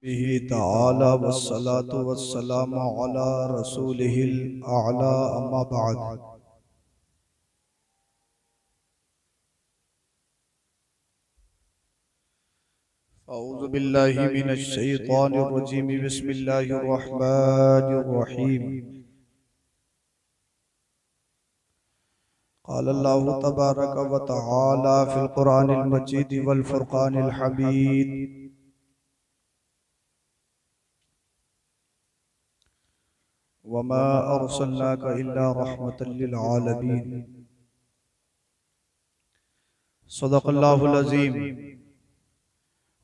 बिही ताला वस्सलातु वस्सलामु अला रसूलिहिल आला अम्मा बाद। औज़ु बिल्लाहि मिनश शैतानिर रजीम। बिस्मिल्लाहिर रहमानिर रहीम। क़ाल अल्लाहु तबारक व तआला फ़िल क़ुरानिल मजीद वल फ़ुरक़ानिल हमीद। वमा अर्सलनाका इल्ला रहमतल लिल आलमीन। सदक़ल्लाहुल अज़ीम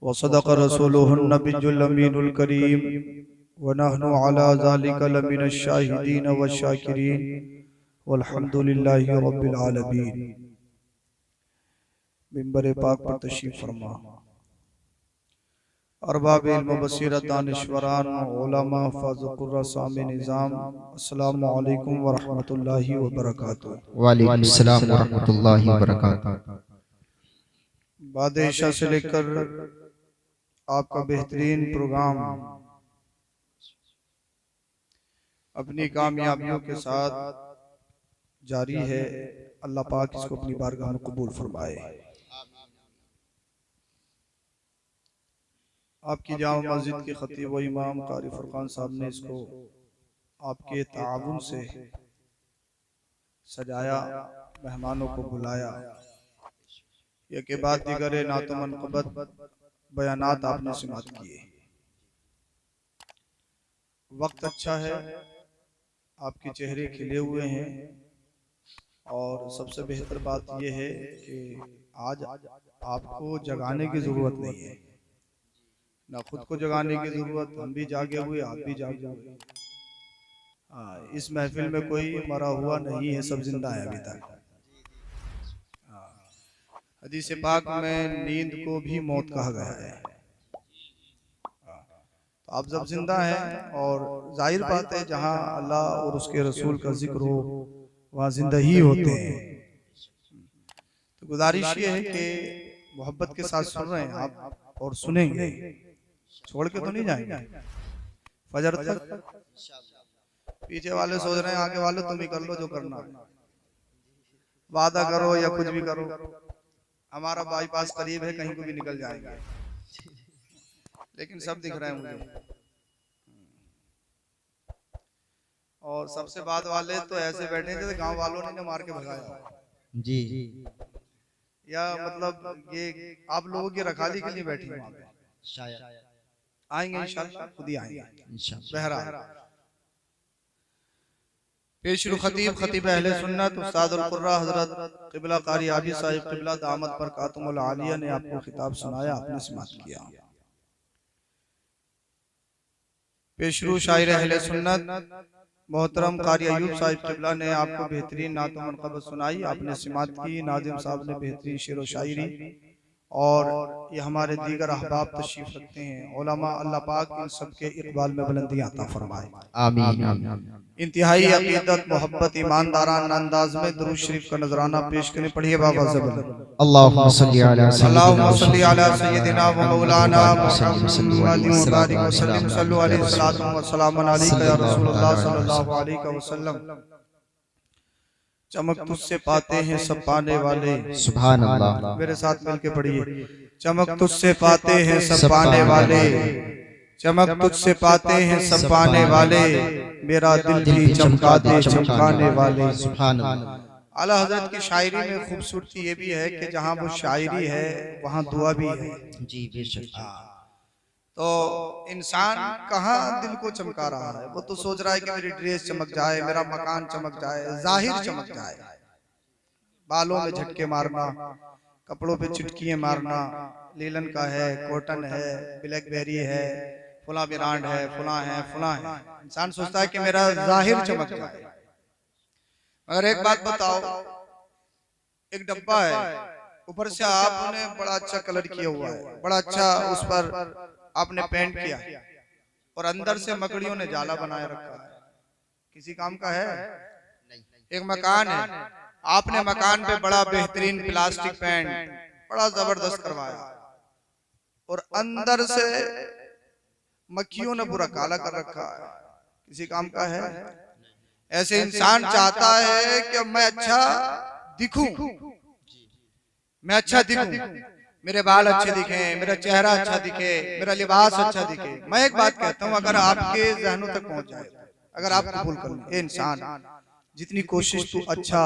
व सदक़ रसूलुहुन नबियुल अमीनुल करीम व नहनु अला ज़ालिका लमिनश शाहिदीन व शाकिरीन वल्हम्दुलिल्लाहि रब्बिल आलमीन। मिंबर पाक पर तशरीफ फरमा। अरबाब इल्म बसीरत दानिश्वरान उलमा फ़ज़कुर सामी निज़ाम, अस्सलामु अलैकुम व रहमतुल्लाहि व बरकातुहू। वालेकुम अस्सलाम व रहमतुल्लाहि व बरकातुहू। बाद इशा से लेकर आपका बेहतरीन प्रोग्राम अपनी कामयाबियों के साथ जारी है। अल्लाह पाक इसको अपनी बारगाह में कबूल फरमाए। आपकी जामा मस्जिद के खतीब व इमाम कारी फुरकान साहब ने इसको आपके ताउन से सजाया, मेहमानों को बुलाया। ये के बाद दिगरे नातो मनक़बत बयानात आपने समात किए। वक्त अच्छा है, आपके चेहरे खिले हुए हैं और सबसे बेहतर बात यह है कि आज आपको जगाने की जरूरत नहीं है, ना खुद को जगाने की जरूरत। हम भी जागे हुए, आप भी जागे हुए। इस महफिल में कोई मरा हुआ नहीं है, सब जिंदा है अभी तक। हदीस पाक में नींद को भी मौत कहा गया है। तो आप जब जिंदा हैं और जाहिर बात है जहाँ अल्लाह और उसके रसूल का जिक्र हो वहाँ जिंदा ही होते हैं। तो गुजारिश ये है कि मोहब्बत के साथ सुन रहे हैं आप और सुनेंगे, छोड़ के तो नहीं जाएंगे। फजर तक पीछे वाले सोच रहे हैं, आगे वाले तुम ही कर लो जो करना है, वादा करो या कुछ भी करो, हमारा बाईपास करीब है, कहीं को भी निकल जाएंगे। लेकिन सब दिख रहे हैं मुझे। और सबसे बाद वाले तो ऐसे बैठे जैसे गांव वालों ने मार के भगाया जी। या मतलब ये आप लोगों की रखाली के लिए बैठी हैं वहां पे। शायद आएंगे इंशाल्लाह, खुद ही आएंगे इंशाअल्लाह। बहरा। पेशरु खतीब खतीब अहले सुन्नत उस्ताद अल कुर्रा हजरत क़िबला कारी आबी साहिब क़िबला दामत बरकातुहुल आलिया ने आपको खिताब सुनाया, आपने समात किया। पेशरु शायर अहले सुन्नत मोहतरम कारी अयूब साहिब क़िबला ने आपको बेहतरीन नात व मनक़बत सुनाई, आपने समात की। नाजिम साहब ने बेहतरीन शेर व शायरी, और ये हमारे दीगर अहबाब तशरीफ रखते हैं। उलमा, अल्लाह पाक इन सबके इक़बाल में बुलंदियां अता फरमाए, आमीन। इंतहाई अक़ीदत मोहब्बत ईमानदाराना अंदाज में दुरूद शरीफ का नजराना पेश करें। पढ़िए बाबा ज़बल। अल्लाहुम्मा सल्ली अला अल्लाहुम्मा सल्ली अला सय्यदिना व मौलाना मुहम्मदिन व बारिक व सल्लिम। सल्लु अलैहि सलातु व सलामुन अलैका या रसूलल्लाह सल्लल्लाहु अलैहि वसल्लम। चमक तुझसे पाते हैं सब पाने वाले, सुभान अल्लाह। मेरे साथ मिलके पढ़िए। चमक तुझसे पाते हैं सब पाने वाले, चमक तुझसे पाते हैं सब पाने वाले, मेरा दिल भी चमका दे चमकाने वाले। सुभान अल्लाह। आला हजरत की शायरी में खूबसूरती ये भी है कि जहाँ वो शायरी है वहाँ दुआ भी है। जी बेशक। तो इंसान कहाँ दिल को चमका रहा है? वो तो सोच रहा है कि मेरी ड्रेस चमक जाए, मेरा मकान चमक जाए, जाहिर चमक जाए। बालों में झटके मारना, कपड़ों पे चुटकियां मारना, लीलन का है, कॉटन है, ब्लैकबेरी है, फुला ब्रांड है, फुला है, फुला है। इंसान सोचता है कि मेरा जाहिर चमक जाए। अगर एक बात बताओ, एक डब्बा है, ऊपर से आपने बड़ा अच्छा कलर किया हुआ है, बड़ा अच्छा उस पर आपने पेंट किया, और अंदर से मकड़ियों ने जाला बनाए रखा है, किसी काम का है? एक मकान है, आपने मकान पे बड़ा बेहतरीन प्लास्टिक पेंट बड़ा जबरदस्त करवाया, और अंदर से मक्खियों ने बुरा काला कर रखा है, किसी काम का है। ऐसे इंसान चाहता है कि मैं अच्छा दिखूं, मैं अच्छा दिखूं, मेरे बाल अच्छे दिखे, मेरा चेहरा अच्छा दिखे, मेरा लिबास अच्छा दिखे। मैं एक बात कहता हूं, अगर आपके जहनों तक पहुंच जाए, अगर आप कबूल कर लें, इंसान जितनी कोशिश तू अच्छा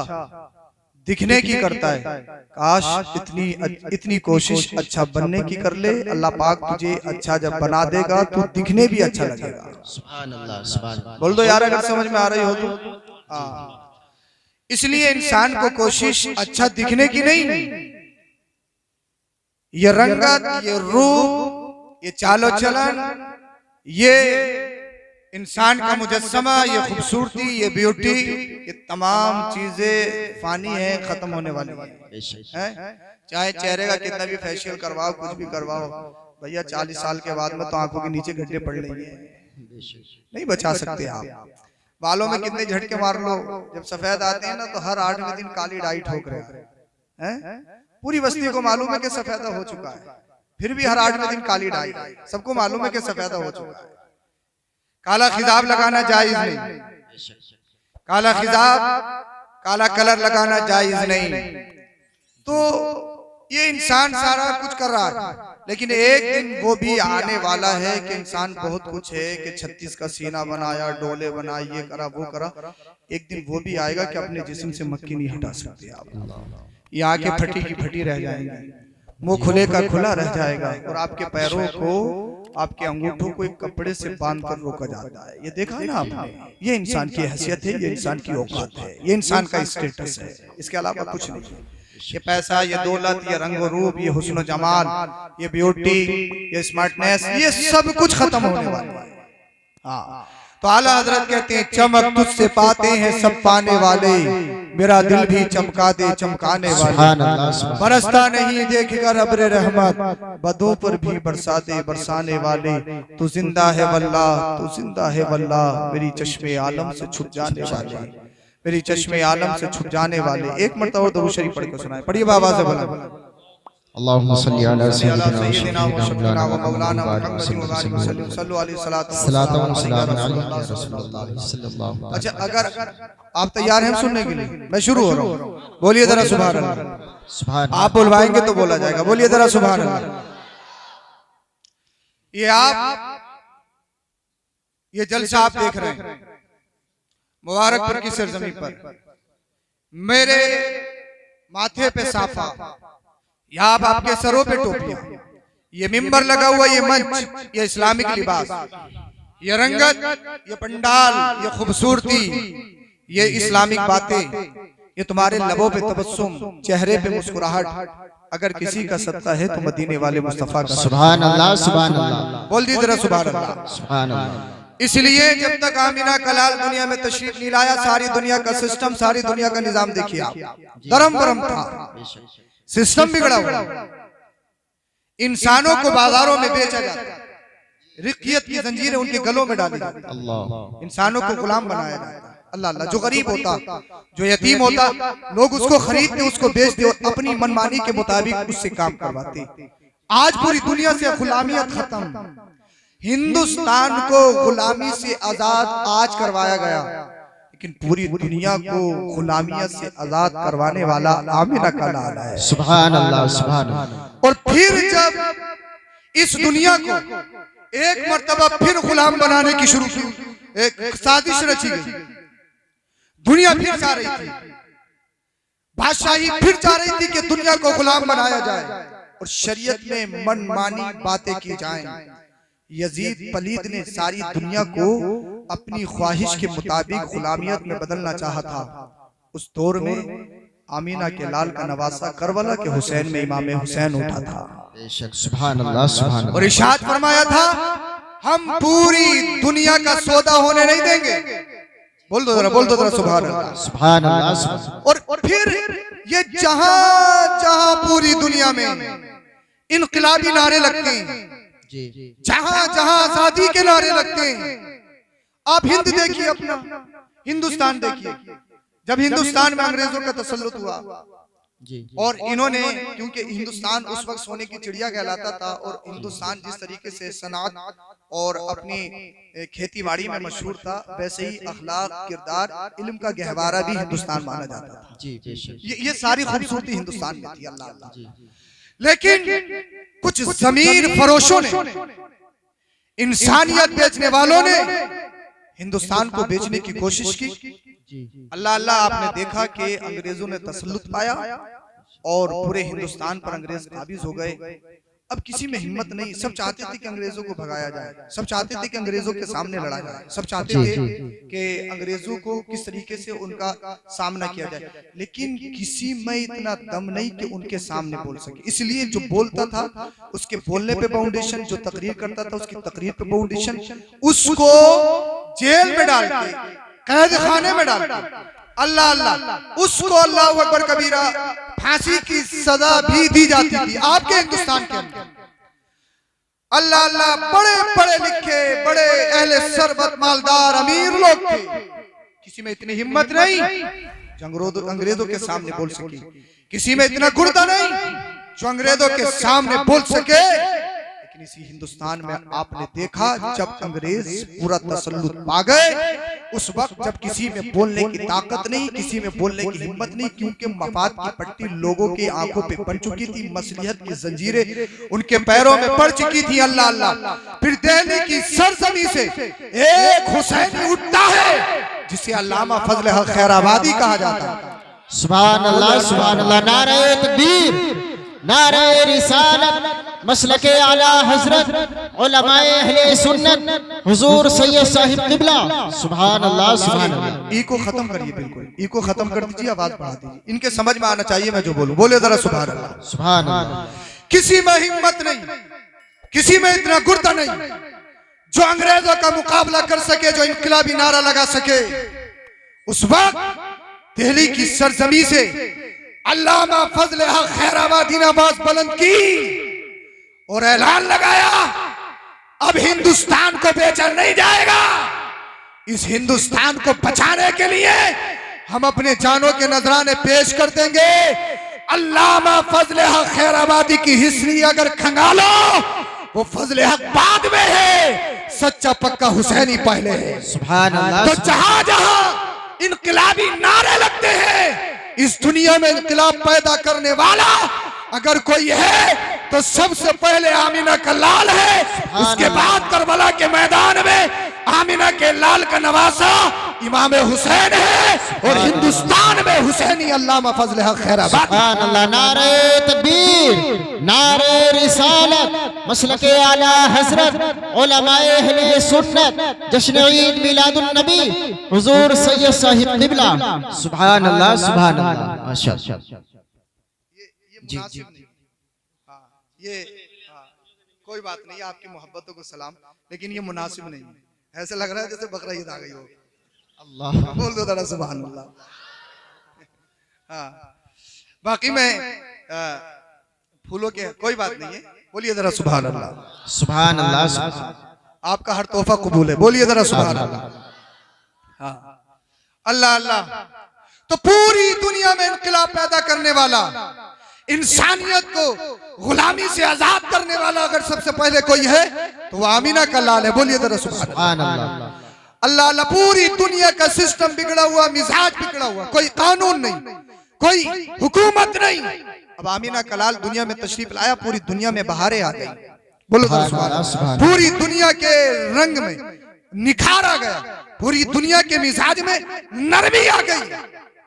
दिखने की करता है, काश इतनी कोशिश अच्छा बनने की कर ले। अल्लाह पाक तुझे अच्छा जब बना देगा तो दिखने भी अच्छा लगेगा। सुभान अल्लाह, सुभान अल्लाह। बोल दो यार अगर समझ में आ रही हो तो। इसलिए इंसान को कोशिश अच्छा दिखने की नहीं, ये रंगत, ये रूप, ये चालो चलन, ये इंसान का मुजस्समा, ये खूबसूरती, ये ब्यूटी, ये तमाम चीजें फानी है, खत्म होने वाली है। चाहे चेहरे का कितना भी फेशियल करवाओ, कुछ भी करवाओ, भैया 40 साल के बाद में तो आंखों के नीचे गड्ढे पड़ लेंगे, नहीं बचा सकते आप। बालों में कितने झटके मार लो, जब सफेद आते हैं ना तो हर 8वें दिन काली डाई ठोक रहे हैं। पूरी बस्ती को मालूम है कि सफेदा हो चुका है, फिर भी हर 8वें दिन काली डाई। सबको मालूम है कि सफेदा हो चुका है। काला खिजाब लगाना जायज नहीं, काला खिजाब, काला कलर लगाना जायज नहीं। तो ये इंसान सारा कुछ कर रहा है, लेकिन एक दिन वो भी आने वाला है कि इंसान बहुत कुछ है कि 36 का सीना बनाया, डोले बनाए, ये करा वो करा। एक दिन वो भी आएगा कि अपने जिस्म से मक्खी नहीं हटा सकते आप। ये आंखें फटी की फटी रह जाएंगी, मुंह खुले का खुला रह जाएगा, और आपके पैरों को, आपके अंगूठों को एक कपड़े से बांध कर रोका जाता है। ये देखा ना आपने, ये इंसान की हैसियत है, ये इंसान की औकात है, ये इंसान का स्टेटस है, इसके अलावा कुछ नहीं। ये पैसा, ये दौलत, ये रंग रूप, ये हुस्न जमाल, ये ब्यूटी, ये स्मार्टनेस, ये सब कुछ खत्म होने वाला है। हाँ, तो आला हजरत कहते हैं, चमक तुझसे पाते हैं सब पाने वाले, मेरा दिल भी चमका दे चमकाने वाले। बरसता नहीं देखकर अब्रे रहमत, बदों पर भी बरसा दे बरसाने वाले। तू जिंदा है वल्लाह, तू जिंदा है वल्लाह, मेरी चश्मे आलम से छुप जाने वाले, मेरी चश्मे आलम से छुप जाने वाले। एक मरतबा दरूद शरीफ पढ़ के सुनाए, पढ़िए बाबा से बोला। अल्लाहुम्मा सल्ली अला सय्यिदिना व शफीना व मौलाना मुहम्मदिन व आलिहि वसल्लम, सल्लल्लाहु अलैहि वसल्लम। अच्छा, अगर आप तैयार हैं सुनने के लिए, मैं शुरू हो रहा हूँ। बोलिए जरा सुभान अल्लाह। सुभान, आप बुलवाएंगे तो बोला जाएगा, बोलिए जरा सुभान अल्लाह। ये आप, ये जलसा आप देख रहे हैं मुबारकपुर की सरजमी पर, मेरे माथे पे साफा, यहाँ आपके सरों पे टोपियां, ये मिंबर लगा हुआ, ये मंच, ये इस्लामिक लिबास, ये रंगत, ये पंडाल, ये खूबसूरती, ये इस्लामिक बातें, ये तुम्हारे लबों पे तबस्सुम, चेहरे पे मुस्कुराहट, अगर किसी का सत्ता है तो मदीने वाले मुस्तफा का। सुभान अल्लाह, सुभान अल्लाह। बोल दी जरा सुभान अल्लाह, सुभान अल्लाह। इसलिए जब तक आमिना कलाल दुनिया में तशरीफ नहीं लाया, सारी दुनिया का सिस्टम, सारी दुनिया का निजाम देखिए आप, धर्म भरम था, सिस्टम बिगड़ा हुआ, इंसानों को बाजारों में बेचा जाता, रिकियत की जंजीरें उनके गलों में डाली जाती, इंसानों को गुलाम बनाया जाता। अल्लाह अल्लाह, जो गरीब होता, जो यतीम होता, लोग उसको खरीदते, उसको बेचते और अपनी मनमानी के मुताबिक उससे काम करवाते। आज पूरी दुनिया से गुलामियत खत्म, हिंदुस्तान को गुलामी से आजाद आज करवाया गया, लेकिन पूरी दुनिया को गुलामियत से आजाद करवाने वाला आमिना का लाल है। सुभान अल्लाह, सुभान अल्लाह। और फिर जब इस दुनिया को एक मर्तबा फिर गुलाम बनाने की शुरू की, एक साजिश रची गई, दुनिया फिर चाह रही थी, बादशाही फिर चाह रही थी कि दुनिया को गुलाम बनाया जाए और शरीयत में मनमानी बातें की जाएं। यजीद पलीद ने सारी दुनिया को अपनी ख्वाहिश के मुताबिक गुलामियत में बदलना चाहा था। उस दौर में आमीना के लाल का नवासा करबला के हुसैन में इमाम हुसैन उठा था। सुभान अल्लाह, सुभान अल्लाह। और इरशाद फरमाया था, हम पूरी दुनिया का सौदा होने नहीं देंगे। बोल दो जरा सुभान अल्लाह, सुभान अल्लाह। और फिर ये जहां जहां पूरी दुनिया में इनकलाबी नारे लगते हैं, जहां जहां आजादी के नारे लगते हैं, आप हिंद देखिए, अपना हिंदुस्तान देखिए, जब हिंदुस्तान में अंग्रेजों का तसल्लुत हुआ, जी। और इन्होंने, क्योंकि हिंदुस्तान उस वक्त सोने की चिड़िया कहलाता था और हिंदुस्तान जिस तरीके से सनात और अपनी खेती बाड़ी में मशहूर था, वैसे ही अखलाक, किरदार, इल्म का गहवारा भी हिंदुस्तान माना जाता था। जी बेशक। ये सारी खूबसूरती हिंदुस्तान में थी। अल्लाह अल्लाह। जी लेकिन कुछ जमीर फरोशों ने, इंसानियत बेचने वालों ने हिंदुस्तान को बेचने की कोशिश की। जी। अल्लाह अल्लाह, आपने देखा कि अंग्रेजों ने तसल्लुत पाया और पूरे हिंदुस्तान पर अंग्रेज काबिज हो गए। अब किसी में हिम्मत नहीं, सब चाहते थे कि अंग्रेजों को भगाया जाए, सब चाहते थे कि अंग्रेजों के सामने लड़ा जाए, सब चाहते थे कि अंग्रेजों को किस तरीके से उनका सामना किया जाए, लेकिन किसी में इतना दम नहीं कि उनके सामने बोल सके। इसलिए जो बोलता था उसके बोलने पे बाउंडेशन, जो तकरीर करता था उसकी तकरीर पे बाउंडेशन, उसको जेल में डाल के, कैद खाने में डाल के, अल्लाह अल्लाह, उसको अल्लाह अकबर कबीरा फांसी की सजा भी दी जाती थी आपके हिंदुस्तान के अंदर। अल्लाह अल्लाह, बड़े पढ़े लिखे, बड़े अहले सरबत, मालदार, अमीर लोग थे, किसी में इतनी हिम्मत नहीं जो अंग्रेजों के सामने बोल सके, किसी में इतना गुर्दा नहीं जो अंग्रेजों के सामने बोल सके। लेकिन इसी हिंदुस्तान में आपने देखा जब अंग्रेज पूरा तसल्लुत पा गए, उस वक्त जब किसी में बोलने की ताकत नहीं, किसी में बोलने की हिम्मत नहीं, क्योंकि मफाद की पट्टी लोगों की आंखों पे पड़ चुकी थी, मसलिहत की जंजीरें उनके पैरों में पड़ चुकी थी। अल्लाह अल्लाह, फिर दिल्ली की सरजमी से एक हुसैनी उठता है जिसे अल्लामा फजल हक खैराबादी कहा जाता है। सुभान अल्लाह, सुभान अल्लाह। नारे तकबीर, नारे रिसालत, मसलके आला हजरत, उलमाए अहले सुन्नत, हुजूर सैयद साहिब किबला। सुभान अल्लाह, सुभान अल्लाह। ई को खत्म करिए, बिल्कुल ई को खत्म कर दीजिए, आवाज बढ़ा दीजिए, इनके समझ में आना चाहिए मैं जो बोलूं। बोले जरा सुभान अल्लाह, सुभान अल्लाह। किसी में हिम्मत नहीं, किसी में इतना गुर्दा नहीं जो अंग्रेजों का मुकाबला कर सके, जो इनकलाबी नारा लगा सके। उस वक्त दिल्ली की सरजमी से अल्लामा फजल हक खैराबादी ने आवाज बुलंद की और ऐलान लगाया, अब हिंदुस्तान को बेचा नहीं जाएगा, इस हिंदुस्तान को बचाने के लिए हम अपने जानों के नजराने पेश कर देंगे। अल्लामा फजल हक खैराबादी की हिस्ट्री अगर खंगालो, वो फजल हक बाद में है, सच्चा पक्का हुसैनी पहले है। सुभान अल्लाह। तो जहां जहां इनकलाबी नारे लगते हैं, इस दुनिया में इनकलाब पैदा करने वाला अगर कोई है तो सबसे पहले आमिना का लाल है, उसके बाद करबला के मैदान में आमिना के लाल का नवासा इमाम हुसैन है, और हिंदुस्तान में हुसैनी अल्लामा फजल हक खैराबादी। सुभान अल्लाह। नारे तकबीर, नारे रिसालत, मसलके आला हजरत, उलमाए अहले सुन्नत, जश्न ईद मिलादुन नबी, हुजूर सैयद साहिब किबला। सुभान अल्लाह, सुभान अल्लाह। माशाअल्लाह। जी जी, ये कोई बात नहीं, आपकी मोहब्बतों को सलाम, लेकिन ये मुनासिब नहीं है। ऐसे लग रहा है जैसे बकरा ईद आ गई हो। अल्लाह, बोल दो जरा सुभान अल्लाह। हाँ, बाकी में फूलों के कोई बात नहीं है, बोलिए जरा सुभान अल्लाह। सुभान अल्लाह, सुभान। आपका हर तोहफा कबूल है, बोलिए जरा सुभान अल्लाह। हाँ, अल्लाह अल्लाह। तो पूरी दुनिया में इनकलाब पैदा करने वाला, इंसानियत को गुलामी से आजाद करने वाला अगर सबसे पहले कोई है तो वो आमीना का लाल है। बोलिए जरा सुभान अल्लाह। अल्लाह अल्लाह। पूरी दुनिया का सिस्टम बिगड़ा हुआ, मिजाज बिगड़ा हुआ, कोई कानून नहीं, कोई हुकूमत नहीं। अब आमीना का लाल दुनिया में तशरीफ लाया, पूरी दुनिया में बहारें आ गई। बोलो जरा सुभान अल्लाह। पूरी दुनिया के रंग में निखार आ गया, पूरी दुनिया के मिजाज में नरमी आ गई।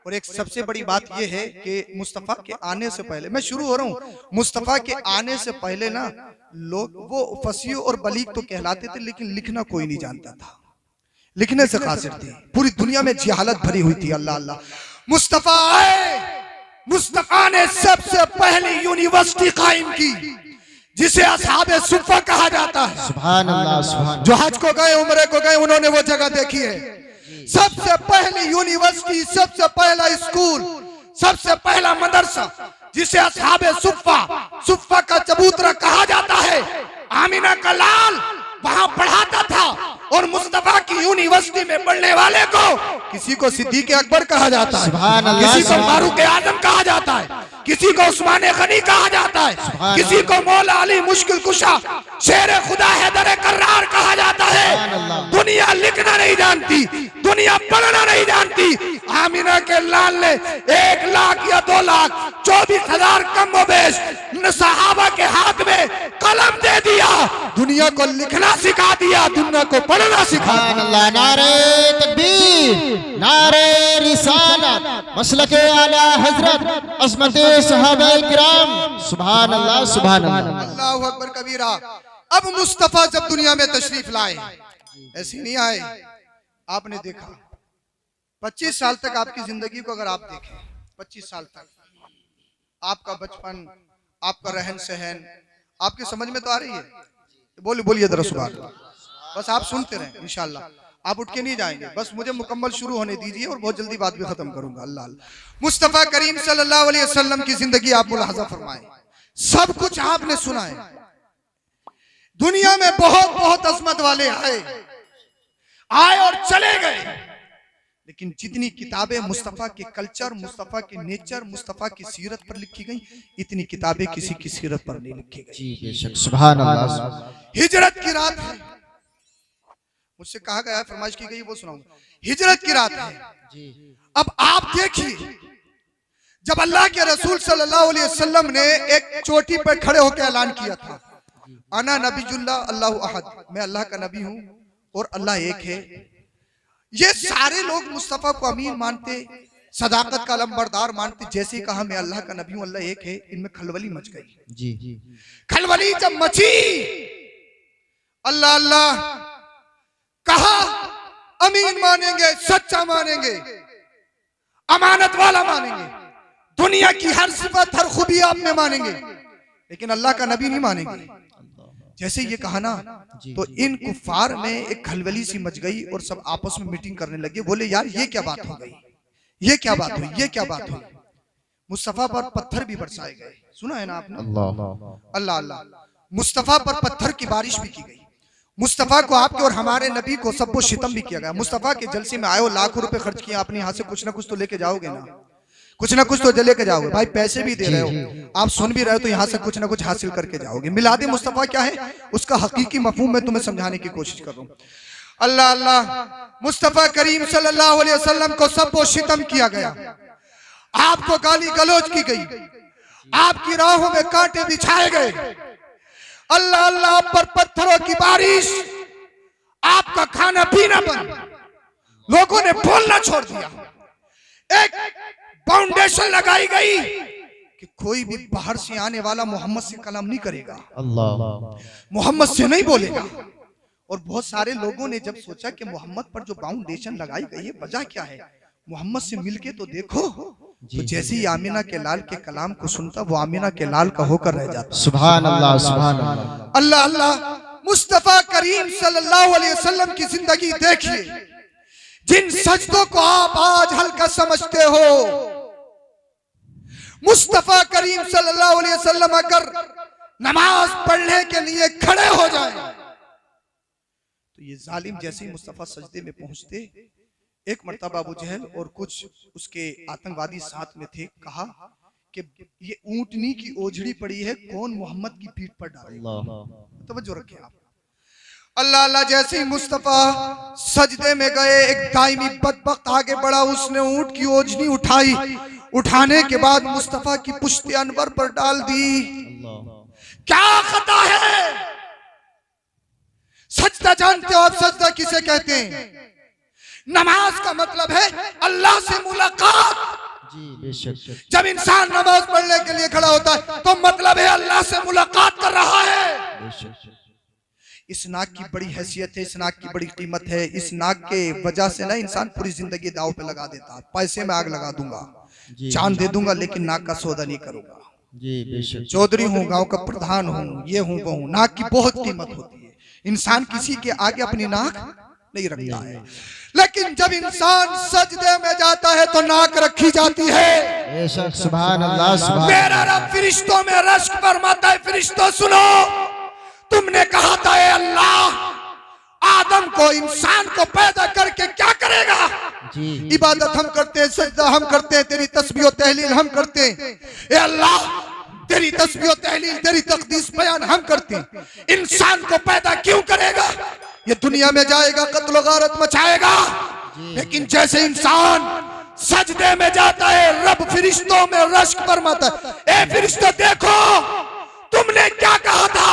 और एक सबसे बड़ी बात यह है कि मुस्तफा के आने से पहले, मैं शुरू हो रहा हूँ, मुस्तफा के आने से पहले ना लोग वो फसीह और बलीग तो कहलाते थे, लेकिन लिखना कोई नहीं जानता था, लिखने से कासिर थे। पूरी दुनिया में जिहालत भरी हुई थी। अल्लाह अल्लाह। मुस्तफा आए, मुस्तफा ने सबसे पहली यूनिवर्सिटी कायम की जिसे असहाबे सुफ़ा कहा जाता है। सुभान अल्लाह, सुभान। जो हज को गए, उम्रे को गए, उन्होंने वो जगह देखी है। सबसे पहली यूनिवर्सिटी, सबसे पहला स्कूल, सबसे पहला मदरसा जिसे असहाबे सुफ़ा का चबूतरा कहा जाता है, आमिना का लाल वहां पढ़ाता था। और मुस्तफा की यूनिवर्सिटी में पढ़ने वाले को किसी को सिद्दीक अकबर कहा जाता है, किसी को फारूक आजम कहा जाता है, किसी को उस्मान गनी कहा जाता है, किसी को मौला अली मुश्किल कुशा शेर खुदा हैदर कर्रार कहा जाता है। दुनिया लिखना नहीं जानती, दुनिया पढ़ना नहीं जानती। आमिना के लाल ने 1 लाख या 2 लाख 24,000 कम बेश सहाबा के हाथ में कलम दे दिया, दुनिया को लिखना सिखा दिया, दुनिया को पढ़ना सिखा दिया। नारे तकबीर, नारे रिसालत, मसलके आला हजरत, अज़मत सहाबाए किराम, सुभान अल्लाह सुभान अल्लाह। अल्लाहु अकबर कबीरा। अब मुस्तफा जब दुनिया में तशरीफ लाए, ऐसे नहीं आए। आपने देखा 25 साल तक आपकी जिंदगी को अगर आप देखें, 25 साल तक आपका बचपन, आपका रहन सहन आपके समझ में तो आ रही है? बोलिए जरा सुभान अल्लाह। बस आप सुनते रहें, इंशाअल्लाह आप उठ के नहीं जाएंगे। बस मुझे मुकम्मल शुरू होने दीजिए और बहुत जल्दी बात भी खत्म करूंगा। अल्लाह अल्लाह। मुस्तफा करीम सल्लल्लाहु अलैहि वसल्लम की जिंदगी आप मुलाहजा फरमाएं। सब कुछ आपने सुना है। दुनिया में बहुत बहुत अजमत वाले आए और चले गए, लेकिन जितनी किताबें मुस्तफा के कल्चर, मुस्तफा के नेचर, मुस्तफा की सीरत पर लिखी गई, इतनी किताबें किसी की सीरत पर नहीं लिखी गई। जी बेशक, सुभान अल्लाह। हिजरत की रात है, मुझसे कहा गया है, फरमाइश की गई, वो सुनाऊंगा। हिजरत की रात है जी। अब आप देखिए, जब अल्लाह के रसूल सल्लल्लाहु अलैहि वसल्लम ने एक चोटी पर खड़े होकर ऐलान किया था, अना नबीजुल्लाह अल्लाहु अहद, मैं अल्लाह का नबी हूं और अल्लाह एक है। ये सारे लोग मुस्तफा को अमीन मानते, सदाकत का अलमबरदार मानते। जैसे ही कहा मैं अल्लाह का नबी हूं, अल्लाह एक है, इनमें खलबली मच गई। जी खलबली जब मची, अल्लाह अल्लाह कहा, अमीन मानेंगे, सच्चा मानेंगे, अमानत वाला मानेंगे, दुनिया की हर सिफत हर खूबी आप में मानेंगे, लेकिन अल्लाह का नबी नहीं मानेंगे। जैसे ये कहा ना, तो इन कुफार में एक खलबली सी मच गई और सब आपस में मीटिंग करने लगे। बोले यार ये क्या बात हो गई, ये क्या बात हुई, ये क्या बात हुई। मुस्तफा पर पत्थर भी बरसाए गए, सुना है ना आपने? अल्लाह अल्लाह। मुस्तफा पर पत्थर की बारिश भी की गई। मुस्तफा को, आपके और हमारे नबी को सबको शितम भी किया गया। मुस्तफा के जलसे में आए हो, लाखों रुपए खर्च किए, अपने यहाँ से कुछ ना कुछ तो लेके जाओगे ना, कुछ ना कुछ तो लेके जाओगे। भाई पैसे भी दे रहे हो, आप सुन भी रहे हो, तो यहाँ से कुछ ना कुछ हासिल करके जाओगे। मिलाद मुस्तफा क्या है, उसका हकीकी मफहूम मैं तुम्हें समझाने की कोशिश कर रहा हूँ। अल्लाह अल्लाह। मुस्तफा करीम सल्लल्लाहु अलैहि वसल्लम को सबको शितम किया गया, आपको गाली गलौज की गई, आपकी राहों में कांटे बिछाए गए। अल्लाह अल्लाह पर पत्थरों की बारिश, आपका खाना पीना बंद, लोगों ने बोलना छोड़ दिया। एक फाउंडेशन लगाई गई कि कोई भी बाहर से आने वाला मोहम्मद से कलाम नहीं करेगा, अल्लाह मोहम्मद से नहीं बोलेगा। और बहुत सारे लोगों ने जब सोचा कि मोहम्मद पर जो फाउंडेशन लगाई गई है, वजह क्या है, मोहम्मद से मिलके तो देखो। तो जैसे ही आमिना के लाल के कलाम को सुनता, वो आमिना के लाल का होकर रह जाता। सुभान अल्लाह सुभान अल्लाह। अल्लाह अल्लाह। मुस्तफा करीम सल्लल्लाहु अलैहि वसल्लम की जिंदगी देखिए, जिन सजदों को आप आज हल्का समझते हो, मुस्तफा करीम सल्लल्लाहु अलैहि वसल्लम अगर नमाज पढ़ने के लिए खड़े हो जाए, तो ये जालिम जैसे ही मुस्तफा सजदे में पहुंचते, एक मर्तबा अबू जहल और कुछ उसके आतंकवादी साथ में थे, कहा कि ये ऊंटनी की ओझड़ी पड़ी है, कौन मोहम्मद की पीठ पर डालेगा। तवज्जो रखें आप। अल्लाह अल्लाह। जैसे ही मुस्तफा सजदे में गए, एक दाइमी बदबख्त आगे बढ़ा, उसने ऊंट की ओझनी उठाई, उठाने के बाद मुस्तफा की पुश्ते अनवर पर डाल दी। क्या खता है? सजदा जानते हो आप? सजदा किसे कहते हैं? नमाज का मतलब है अल्लाह से मुलाकात। जी बेशक। जब इंसान नमाज पढ़ने के लिए खड़ा होता है तो मतलब है अल्लाह से मुलाकात कर रहा है। बेशक। इस नाक की बड़ी हैसियत है, इस नाक की बड़ी कीमत है। इस नाक के वजह से ना इंसान पूरी जिंदगी दाव पे लगा देता है। पैसे में आग लगा दूंगा, चांद दे दूंगा, लेकिन नाक का सौदा नहीं करूंगा। जी बेशक। चौधरी हूँ, गांव का प्रधान हूँ, ये हूँ वो हूँ, नाक की बहुत कीमत होती है। इंसान किसी के आगे अपनी नाक नहीं रखता है, लेकिन जब इंसान सजदे में जाता है तो नाक रखी जाती है। सुभान अल्लाह सुभान। मेरा रब फरिश्तों में रश्क फरमाता है, फरिश्तों सुनो, तुमने कहा था ए अल्लाह, आदम आदम को, इंसान को पैदा करके क्या करेगा? जी इबादत हम करते हैं, सजदा हम करते हैं, तेरी तस्बीह तहलील हम करते हैं। ए अल्लाह, तेरी तस्बीह तहलील, तेरी तकदीस बयान हम करते हैं। इंसान को पैदा क्यों करेगा? ये दुनिया में जाएगा, कत्ल गारत मचाएगा, लेकिन जैसे इंसान सजदे में जाता है, रब फिरिश्तों में रश्क फरमाता है, ए फरिश्तों देखो तुमने क्या कहा था,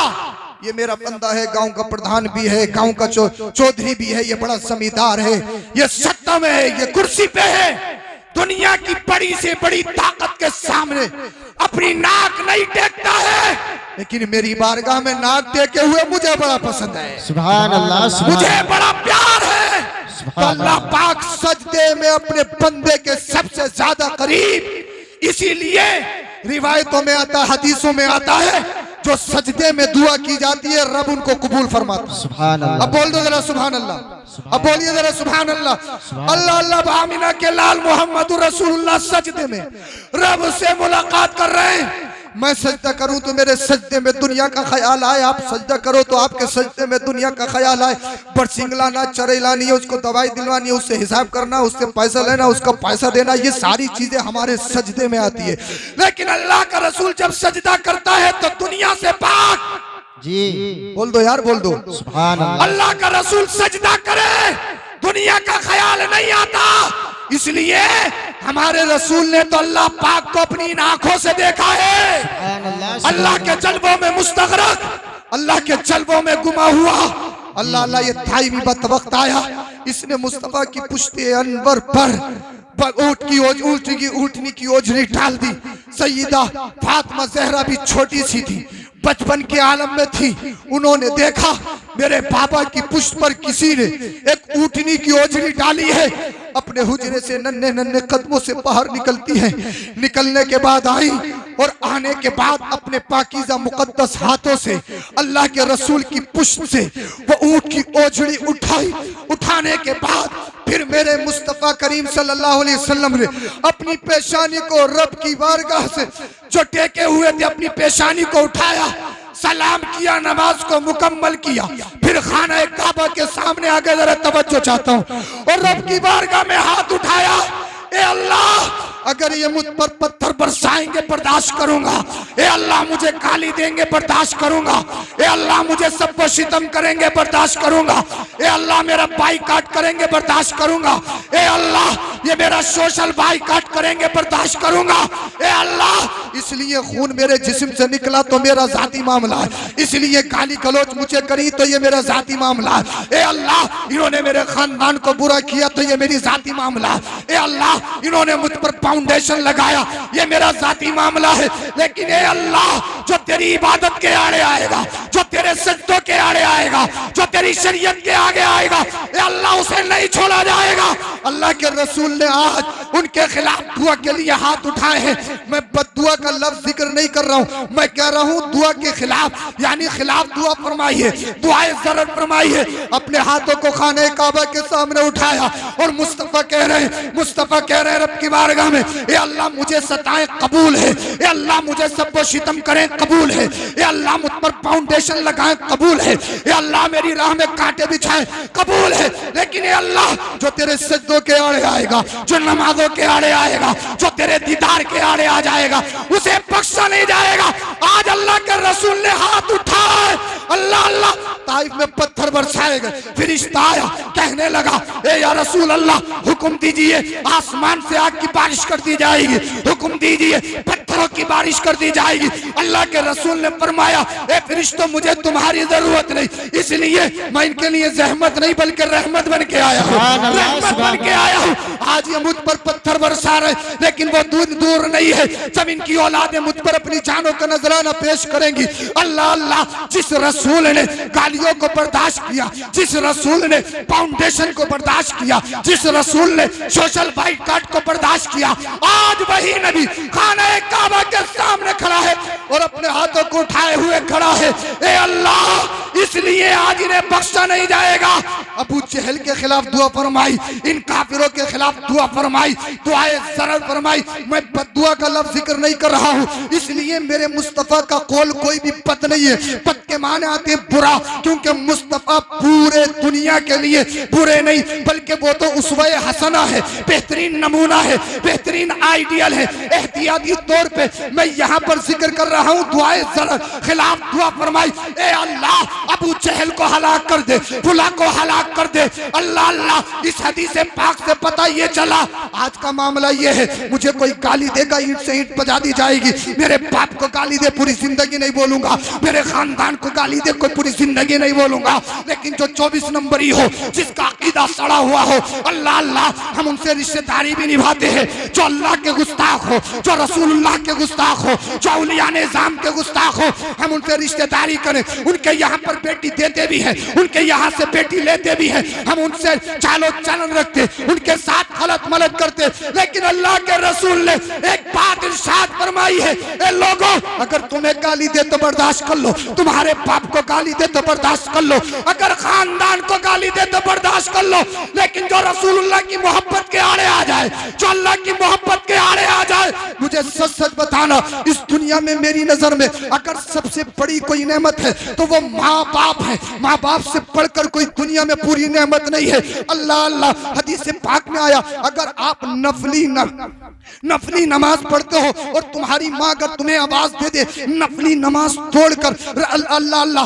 ये मेरा बंदा है, गांव का प्रधान भी है, गांव का चौधरी भी है, ये बड़ा जमींदार है, ये सत्ता में है, ये कुर्सी पे है, दुनिया की बड़ी से बड़ी ताकत के सामने अपनी नाक नहीं टेकता है, लेकिन मेरी बारगाह में नाक टेके हुए मुझे बड़ा पसंद है। सुभान अल्लाह, मुझे बड़ा प्यार है। तो अल्लाह पाक सजदे में अपने बंदे के सबसे ज्यादा करीब, इसीलिए रिवायतों में आता, हदीसों में आता है, जो सजदे में दुआ की जाती है रब उनको कबूल फरमाता है। सुभान अल्लाह। अब बोल दो जरा सुभान अल्लाह, अब बोलिए जरा सुभान अल्लाह। अल्लाह अल्लाह बामिना के लाल मोहम्मद रसूलुल्लाह सजदे में रब से मुलाकात कर रहे हैं। मैं सजदा करूं तो मेरे सजदे में दुनिया का ख्याल आए, आप सजदा करो तो आपके सजदे में दुनिया का ख्याल आए। बरसिंगलाना, चरेलानी है, उसको दवाई दिलवानी है, उससे हिसाब करना, उससे पैसा लेना, उसका पैसा देना, ये सारी चीजें हमारे सजदे में आती है। लेकिन अल्लाह का रसूल जब सजदा करता है तो दुनिया से पाक, जी बोल दो यार, बोल दो सुभान अल्लाह। अल्लाह का रसूल सजदा करे, दुनिया का ख्याल नहीं आता, इसलिए हमारे रसूल ने तो अल्लाह पाक को अपनी आंखों से देखा है। अल्लाह के जलवों में मुस्तगरक, अल्लाह के जलवों में गुमा हुआ। अल्लाह अल्लाह ये ताइमी वक्त आया, इसने मुस्तफा की पुश्ते अनवर पर ऊँटनी की ओझरी डाल दी। सईदा फातिमा ज़हरा भी छोटी सी थी, बचपन के आलम में थी। उन्होंने देखा मेरे बाबा की पुष्ट पर किसी ने एक ऊँटनी की ओझरी डाली है। अपने हुजरे से नन्हे नन्हे कदमों से बाहर निकलती है, निकलने के बाद आई और आने के बाद अपने पाकीज़ा मुकद्दस हाथों से अल्लाह के रसूल की पुष्ट से वो ऊँट की ओझड़ी उठाई। उठाने के बाद फिर मेरे मुस्तफ़ा करीम सल्लल्लाहु अलैहि वसल्लम ने अपनी पेशानी को रब की बारगाह से जो टेके हुए थे अपनी पेशानी को उठाया, सलाम किया, नमाज को मुकम्मल किया, फिर खाना काबा के सामने आगे जरा तवज्जो चाहता हूँ, और रब की बारगाह में हाथ उठाया। ए अल्लाह, अगर ये मुझ पर पत्थर बरसाएंगे बर्दाश्त करूंगा, ए अल्लाह मुझे गाली देंगे बर्दाश्त करूंगा, ए अल्लाह मुझे सब सितम करेंगे बर्दाश्त करूंगा, ए अल्लाह मेरा बाइकाट करेंगे बर्दाश्त करूंगा, ए अल्लाह ये मेरा सोशल बाइकाट करेंगे बर्दाश्त करूंगा, ए अल्लाह इसलिए खून मेरे जिस्म से निकला तो मेरा जाती मामला है, इसलिए गाली गलौज मुझे करी तो ये मेरा जाती मामला है, ए अल्लाह इन्होंने मेरे खानदान को बुरा किया तो ये मेरी जाती मामला है, ए अल्लाह इन्होंने मुझ पर फाउंडेशन लगाया, ये मेरा जाती मामला है। लेकिन ए अल्लाह, जो तेरी इबादत के आड़े आएगा, जो तेरे सजदों के आड़े आएगा, जो तेरी शरीयत के आगे आएगा, ए अल्लाह उसे नहीं छोड़ा जाएगा। अल्लाह के रसूल ने आज उनके खिलाफ दुआ के लिए हाथ उठाए हैं। मैं बद्दुआ का लफ्ज जिक्र नहीं कर रहा हूँ, मैं कह रहा हूँ दुआ के खिलाफ, यानी खिलाफ दुआ फरमाइए, दुआए ज़रर फरमाइए। अपने हाथों को खाने काबा के सामने उठाया और मुस्तफ़ा कह रहे हैं, मुस्तफ़ा कह रहे हैं रब की बारगाह में, ए अल्लाह मुझे सताएं कबूल है, ए अल्लाह मुझे सब शितम करें कबूल है, ए अल्लाह मुझ पर फाउंडेशन लगाएं कबूल है, ए अल्लाह मेरी राह में कांटे बिछाएं कबूल है। लेकिन ए अल्लाह, जो तेरे सजदों के आड़े आएगा, जो नमाजों के आड़े आएगा, जो तेरे दीदार के आड़े आ जाएगा, उसे बख्शा नहीं जाएगा। आज अल्लाह के रसूल ने हाथ उठाए, अल्लाह अल्लाह, ताइफ में पत्थर बरसाए गए। फरिश्ता आया, कहने लगा, ए या रसूल अल्लाह, हुक्म दीजिए आसमान से आग की बारिश कर दी जाएगी, हुक्म दीजिए पत्थरों की बारिश कर दी जाएगी। अल्लाह के रसूल ने फरमाया, ए फरिश्तों मुझे तुम्हारी जरूरत नहीं, इसलिए मैं इनके लिए जहमत नहीं बल्कि रहमत बन के आया हूँ, रहमत बन के आया हूँ। आज ये मुझ पर पत्थर बरसा रहे, लेकिन वो दूर नहीं है जब इनकी औलादें मुझ पर अपनी जानों का नजराना पेश करेंगी। अल्लाह अल्लाह, जिस रसूल ने गालियों को बर्दाश्त किया, जिस रसूल ने फाउंडेशन को बर्दाश्त किया, जिस रसूल ने सोशल बाइकाट को बर्दाश्त किया, आज वही नबी खाना काबा के सामने खड़ा है और अपने हाथों को उठाए हुए खड़ा है। ए अल्लाह, इसलिए आज इन्हें बख्शा नहीं जाएगा। अबू जहल के खिलाफ दुआ फरमाई, इन काफिरों के खिलाफ दुआ फरमाई, दुआए ज़रर फरमाई। मैं बद्दुआ का लफ्ज जिक्र नहीं कर रहा हूँ, इसलिए मेरे मुस्तफ़ा का कौल कोई भी पद नहीं है। पद के माने आते हैं बुरा, क्योंकि मुस्तफा पूरे दुनिया के लिए बुरे नहीं, बल्कि वो तो उसवे हसना है, बेहतरीन नमूना है, बेहतरीन आइडियल है। एहतियाती तौर पे मैं यहाँ पर जिक्र कर रहा हूँ, दुआए खिलाफ दुआ फरमाई, ए अल्लाह अबू जहल को हलाक कर दे, फुला को हलाक कर दे। अल्लाह अल्लाह, इस हदीस पाक से पता ये चला आज का मामला ये है, मुझे कोई गाली देगा ईंट से ईंट बजा दी जाएगी, मेरे बाप को गाली दे पूरी जिंदगी नहीं बोलूंगा, मेरे खानदान को गाली दे कोई पूरी जिंदगी नहीं बोलूंगा, लेकिन जो 24 नंबरी हो, जिसका अकीदा सड़ा हुआ हो, अल्लाह अल्लाह हम उनसे रिश्तेदारी भी निभाते हैं। जो अल्लाह के गुस्ताख हो, जो रसूलुल्लाह के गुस्ताख हो, जो औलिया निज़ाम के गुस्ताख हो, हम उनसे रिश्तेदारी करें। उनके यहाँ पर बेटी देते भी हैं, उनके यहाँ से बेटी लेते भी हैं, हम उनसे चालो चलन रखते, उनके साथ गलत मलत करते। लेकिन अल्लाह के रसूल ने एक बात इरशाद फरमाई है, ए लोगों अगर तुम्हें गाली दे तो बर्दाश्त कर लो, तुम्हारे बाप को गाली दे तो बर्दाश्त कर लो, अगर खानदान को गाली दे तो बर्दाश्त कर लो, लेकिन जो रसूलुल्लाह की मोहब्बत के आड़े आ जाए, जो अल्लाह की मोहब्बत के आड़े आ जाए, मुझे सच सच बताना, इस दुनिया में मेरी नजर में अगर सबसे बड़ी कोई नेमत है तो वो माँ बाप है। माँ बाप से बढ़कर कोई दुनिया में पूरी नेमत नहीं है। अल्लाह अल्लाह, हदीस पाक में आया, अगर आप नफली नमाज पढ़ते हो और तुम्हारी माँ अगर तुम्हें आवाज दे दे नफली नमाज तोड़कर, अल्लाह अल्लाह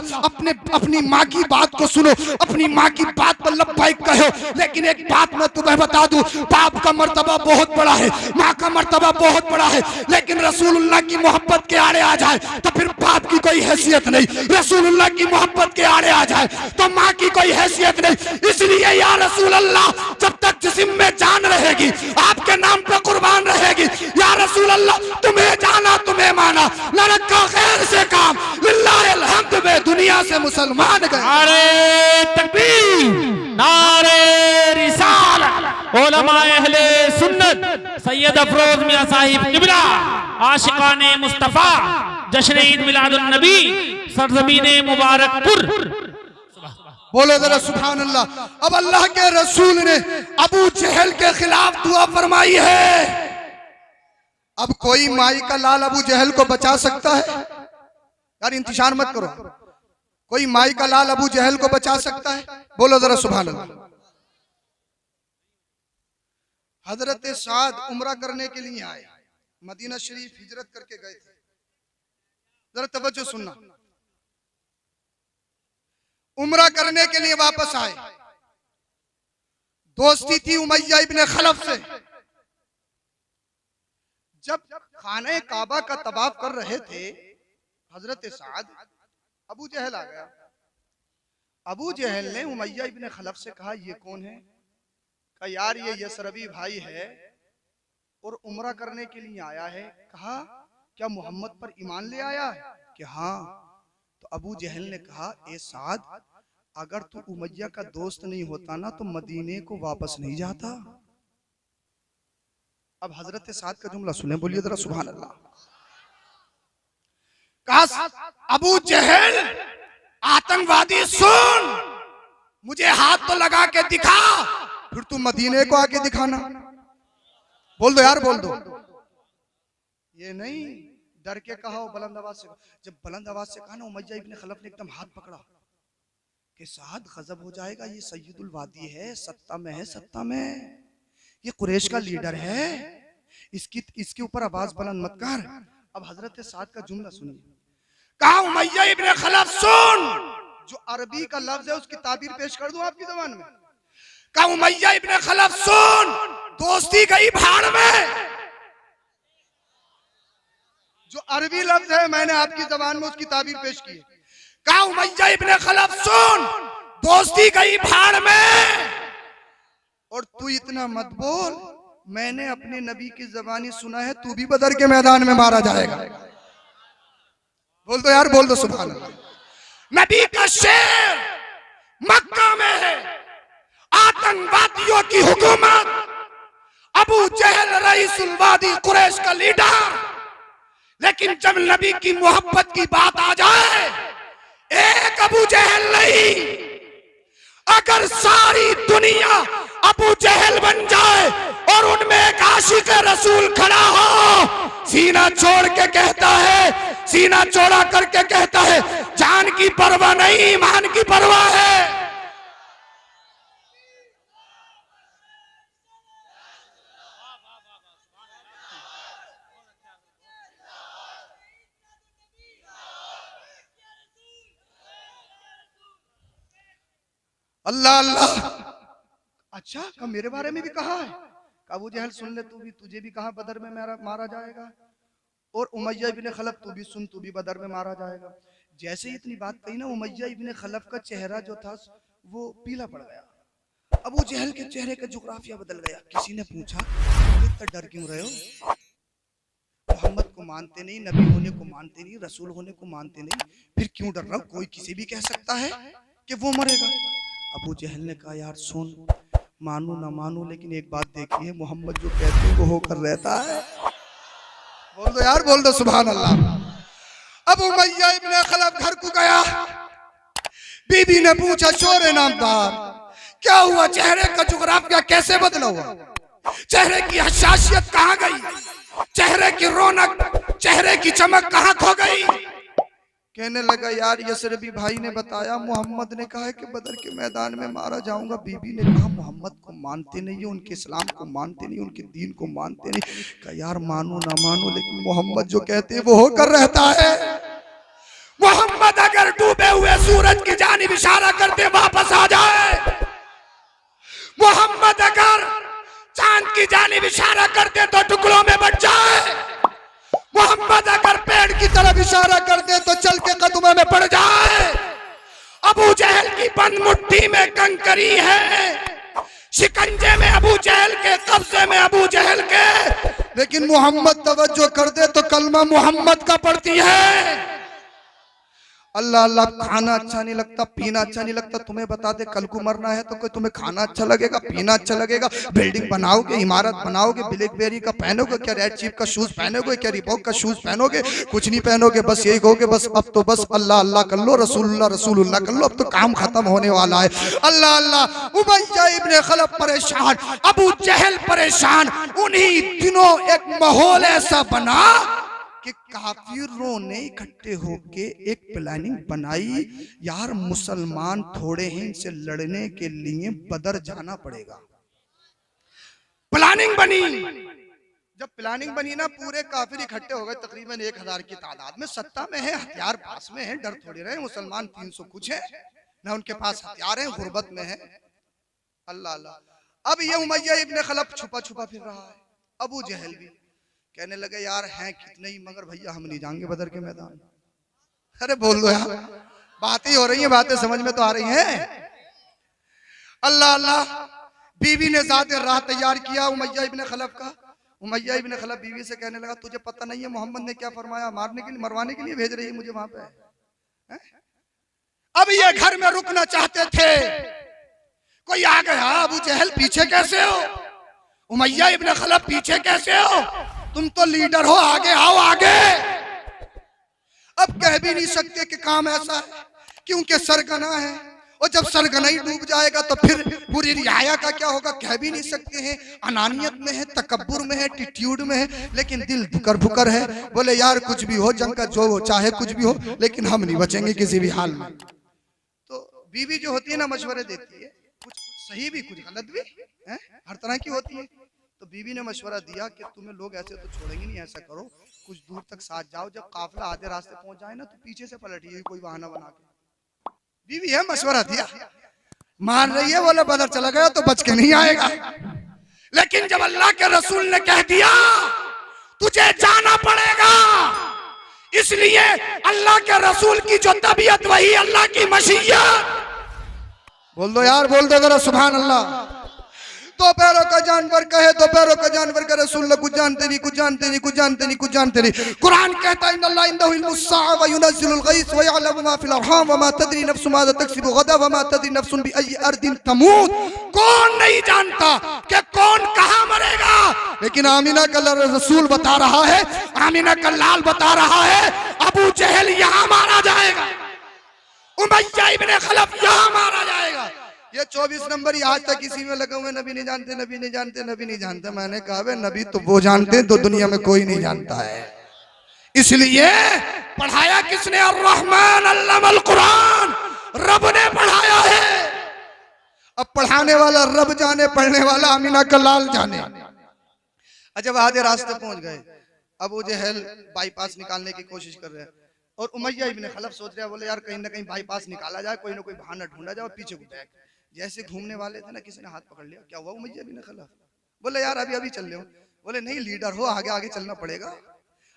अपनी माँ की बात को सुनो, अपनी माँ की बात पर लब्बैक कहो। लेकिन एक बात मैं तुम्हें बता दूं, बाप का मर्तबा बहुत बड़ा है, माँ का मर्तबा बहुत बड़ा है, लेकिन रसूलुल्लाह की मोहब्बत के आड़े आ जाए तो फिर बाप की कोई हैसियत नहीं, रसूलुल्लाह की मोहब्बत के आड़े आ जाए तो माँ की कोई हैसियत नहीं। इसलिए या रसूल अल्लाह, जब तक जिस्म में जान रहेगी आपके नाम पे कुर्बान रहेगी। या रसूल अल्लाह, तुम्हें जाना तुम्हें माना, न रखा खैर से काम, लिल्लाह अलहम्द में दुनिया से मुसलमान गए। नारे तकबीर, नारे रिसालत, उलमाए अहले सुन्नत सैयद अफरोज मियां साहिब किबला, आशिकाने मुस्तफा, जश्न ईद मिलादुन नबी, सरजमीने मुबारकपुर। बोलो जरा सुभान अल्लाह। अब अल्लाह के रसूल ने अबू जहल के खिलाफ दुआ फरमाई है। अब कोई माई का लाल अबू जहल को बचा सकता है? यार इंतजार मत करो, कोई माई का लाल अबू जहल को बचा सकता है? बोलो जरा सुभान अल्लाह। हजरत साद उम्रा करने के लिए आए, मदीना शरीफ हिजरत करके गए थे। जरा तवज्जो सुनना, उम्रा करने के लिए वापस आए, दोस्ती थी उमैया इब्ने खलफ से। जब खाने काबा का तवाफ कर रहे थे हजरत साद, अबू जहल आ गया। अबू जहल ने उमैया इब्ने खलफ से कहा, ये कौन है? कहा यार ये यसरबी भाई है और उम्रा करने के लिए आया है। कहा क्या मोहम्मद पर ईमान ले आया है? कि हाँ। तो अबू जहल ने कहा, ए साद, अगर तू उमैया का दोस्त नहीं होता ना तो मदीने को वापस नहीं जाता। अब हजरत साद का जुमला सुने, बोलिए जरा सुभान अल्लाह। कहा अबू जहल आतंकवादी, सुन, मुझे हाथ तो लगा के दिखा, फिर तू मदीने को आके दिखाना। बोल दो यार, बोल दो। ये नहीं डर के कहा, बुलंद आवाज से। जब बुलंद आवाज से कहा ना, उमैया इब्ने खलफ ने एकदम हाथ पकड़ा कि साद गजब हो जाएगा, ये सैयदुल वादी है, सत्ता में है, सत्ता में, ये कुरैश का लीडर है, इसके ऊपर आवाज बुलंद मत कर। अब हजरत साद का जुमला सुनिए। कहा उमैया इब्ने खलफ सुन, जो अरबी का लफ्ज है उसकी ताबीर पेश कर दूं आपकी ज़बान में। कहा उमैया इब्ने खलफ सुन, दोस्ती गई भाड़ में। जो अरबी लफ्ज है मैंने आपकी ज़बान में उसकी ताबीर पेश की है। कहा उमैया इब्ने खलफ सुन, दोस्ती गई भाड़ में, और तू इतना मत बोल, मैंने अपने नबी की ज़बानी सुना है, तू भी बदर के मैदान में मारा जाएगा। बोल दो यार, बोल दो सुभान अल्लाह। नबी का शेर मक्का में है, आतंकवादियों की हुकूमत, अबू जहल रईसुल वादी, कुरैश का लीडर। लेकिन जब नबी की मोहब्बत की बात आ जाए, एक अबू जहल नहीं, अगर सारी दुनिया अबू जहल बन जाए और उनमें एक आशिक रसूल खड़ा हो, सीना छोड़ के कहता है, सीना चौड़ा करके कहता है, जान की परवाह नहीं, ईमान की परवाह है। अल्लाह अल्लाह। अच्छा, कब मेरे बारे में भी कहा है? अबू जहल सुन ले, तू भी, तुझे भी कहा बदर में मारा जाएगा, और उमैया इब्ने खलफ तू भी सुन, तू भी बदर में मारा जाएगा। जैसे ही इतनी बात कही ना, उमैया इब्ने खलफ का चेहरा जो था वो पीला पड़ गया। अबू जहल के चेहरे का जुग्राफिया बदल गया। किसी ने पूछा इतना डर क्यों रहे हो? मोहम्मद को मानते नहीं, नबी होने को मानते नहीं, रसूल होने को मानते नहीं, फिर क्यों डर रहा हो? कोई किसी भी कह सकता है कि वो मरेगा। अबू जहल ने कहा यार सुन, मानू ना मानू, लेकिन एक बात देखिए, मोहम्मद जो कहते हैं वो होकर रहता है। बोल दो यार, बोल दो सुभान अल्लाह। अब उमैया इब्ने खलफ घर को गया, बीबी ने पूछा शोरे नामदार क्या हुआ? चेहरे का जुग्राफिया कैसे बदला हुआ? चेहरे की हसासियत कहाँ गई? चेहरे की रौनक, चेहरे की चमक कहाँ खो गई? कहने लगा यार यसरबी भाई ने बताया, मोहम्मद ने कहा है कि बदर के मैदान में मारा जाऊंगा। बीबी ने कहा मोहम्मद को मानते नहीं है, उनके इस्लाम को मानते नहीं, उनके दीन को मानते नहीं। कहा यार मानो ना मानो, लेकिन मोहम्मद जो कहते हैं वो होकर रहता है। मोहम्मद अगर डूबे हुए सूरज की जानिब इशारा करते वापस आ जाए, मोहम्मद अगर चांद की जानिब इशारा करते तो टुकड़ों में बच जाए, मोहम्मद अगर पेड़ की तरफ इशारा कर दे तो चल के कदमों में पड़ जाए। अबू जहल की बंद मुट्ठी में कंकरी है, शिकंजे में अबू जहल के, कब्जे में अबू जहल के, लेकिन मोहम्मद तवज्जो कर दे तो कलमा मोहम्मद का पड़ती है। अल्लाह अल्लाह। खाना अच्छा नहीं लगता, पीना अच्छा नहीं लगता, तुम्हें बता दे कल को मरना है तो कोई तुम्हें खाना अच्छा लगेगा, पीना अच्छा लगेगा, बिल्डिंग बनाओगे, इमारत बनाओगे, ब्लैकबेरी का पहनोगे क्या, रेड चीफ का शूज पहनोगे क्या, रिबॉक का शूज पहनोगे? कुछ नहीं पहनोगे, बस यही कहोगे बस अब तो बस अल्लाह अल्लाह कर लो, रसूलुल्लाह रसूलुल्लाह कर लो, अब तो काम खत्म होने वाला है। अल्लाह अल्लाह। उमैया इब्ने खलफ परेशान, अबू जहल परेशान। उन्हीं दिनों एक माहौल ऐसा बना कि काफिरों ने इकट्ठे होके एक प्लानिंग बनाई, यार मुसलमान थोड़े हैं, इनसे लड़ने के लिए बदर जाना पड़ेगा। प्लानिंग बनी। जब प्लानिंग बनी ना, पूरे काफिर इकट्ठे हो गए, तकरीबन 1000 की तादाद में। सत्ता में है, हथियार पास में है, डर थोड़ी रहे। मुसलमान 300 कुछ है ना, उनके पास हथियार है, गुर्बत में है। अल्लाह अल्लाह। अब ये उमैया इब्ने खलफ छुपा छुपा फिर रहा है। अबू जहल भी कहने लगे यार हैं कितने ही, मगर भैया हम नहीं जाएंगे बदर के मैदान। अरे बोल दो यार, बातें हो रही हैं, बातें समझ में तो आ रही हैं। अल्लाह अल्लाह। बीवी ने ज़ाते राह तैयार किया उमैया इब्ने खलफ का। उमैया इब्ने खलफ बीवी से कहने लगा तुझे पता नहीं है मोहम्मद ने क्या फरमाया? मारने के लिए, मरवाने के लिए भेज रही है मुझे वहां पे है? अब ये घर में रुकना चाहते थे, कोई आ गया, अबू जहल पीछे कैसे हो? उमैया इब्ने खलफ पीछे कैसे हो? तुम तो लीडर हो, आगे आओ आगे। अब कह भी नहीं सकते कि काम ऐसा है, क्योंकि सरगना है, और जब सरगना ही डूब जाएगा तो फिर पूरी रियाया का क्या होगा? कह भी नहीं सकते हैं। अनानियत में है, तकब्बुर में है, एटीट्यूड में है, लेकिन दिल भुकर भुकर है। बोले यार कुछ भी हो, जंग का जो हो, चाहे कुछ भी हो, लेकिन हम नहीं बचेंगे किसी भी हाल में। तो बीवी जो होती है ना, मशवरे देती है, कुछ सही भी कुछ गलत भी है, हर तरह की होती है। तो बीवी ने मशवरा दिया कि तुम्हें लोग ऐसे तो छोड़ेंगे नहीं, ऐसा करो कुछ दूर तक साथ जाओ, जब काफिला आधे रास्ते पहुंच जाए ना तो पीछे से पलटिए कोई बहाना बना के। बीवी है, मशवरा दिया, मान रही है। बोले बदर चला गया तो बच के नहीं आएगा। लेकिन जब अल्लाह के रसूल ने कह दिया तुझे जाना पड़ेगा, इसलिए अल्लाह के रसूल की जो तबीयत वही अल्लाह की मशीयत। बोल दो यार, बोल दो जरा सुभान अल्लाह। दो पैरों का जानवर कहे, दो पैरों का जानवर का रसूल कुछ जानते नहीं, कुछ जानते नहीं, कुछ जानते नहीं, कुछ जानते नहीं। कुरान कहता है इन्नल्लाह इंदहु इल्मुस्साअ व युनज़्ज़िलुल गैस व यअलमु मा फिल अरहाम व मा तदरी नफ्सुन माज़ा तक्सिबु गदा व मा तदरी नफ्सुन बिअय्यि अर्दिन तमूत। कौन नहीं जानता कि कौन कहां मरेगा, लेकिन आमीना का रसूल बता रहा है, आमीना का लाल बता रहा है, अबू जहल यहां मारा जाएगा, उमैया इब्ने खलफ यहां मारा जाएगा। ये 24 नंबर ही आज तक इसी में लगे हुए, नबी नहीं जानते, नबी नहीं जानते, नबी नहीं जानते। मैंने कहा वे नबी तो वो जानते हैं तो दुनिया में कोई नहीं जानता है। इसलिए पढ़ाया किसने? अर्रहमान अल्लमल कुरान, रब ने पढ़ाया है। अब पढ़ाने वाला रब जाने, पढ़ने वाला अमीना का लाल जाने। जब आधे रास्ते पहुंच गए, अबू जहल बाईपास निकालने की कोशिश कर रहे हैं और उमैया इब्न खलफ सोच रहे हैं, बोले यार कहीं ना कहीं बाईपास निकाला जाए, कोई ना कोई बहाना ढूंढा जाए। पीछे को बैठ, जैसे घूमने वाले थे ना, किसी ने हाथ पकड़ लिया। क्या हुआ उमैया इब्न खलफ? बोले यार अभी अभी चल रहे हो। बोले नहीं, लीडर हो, आगे आगे चलना पड़ेगा।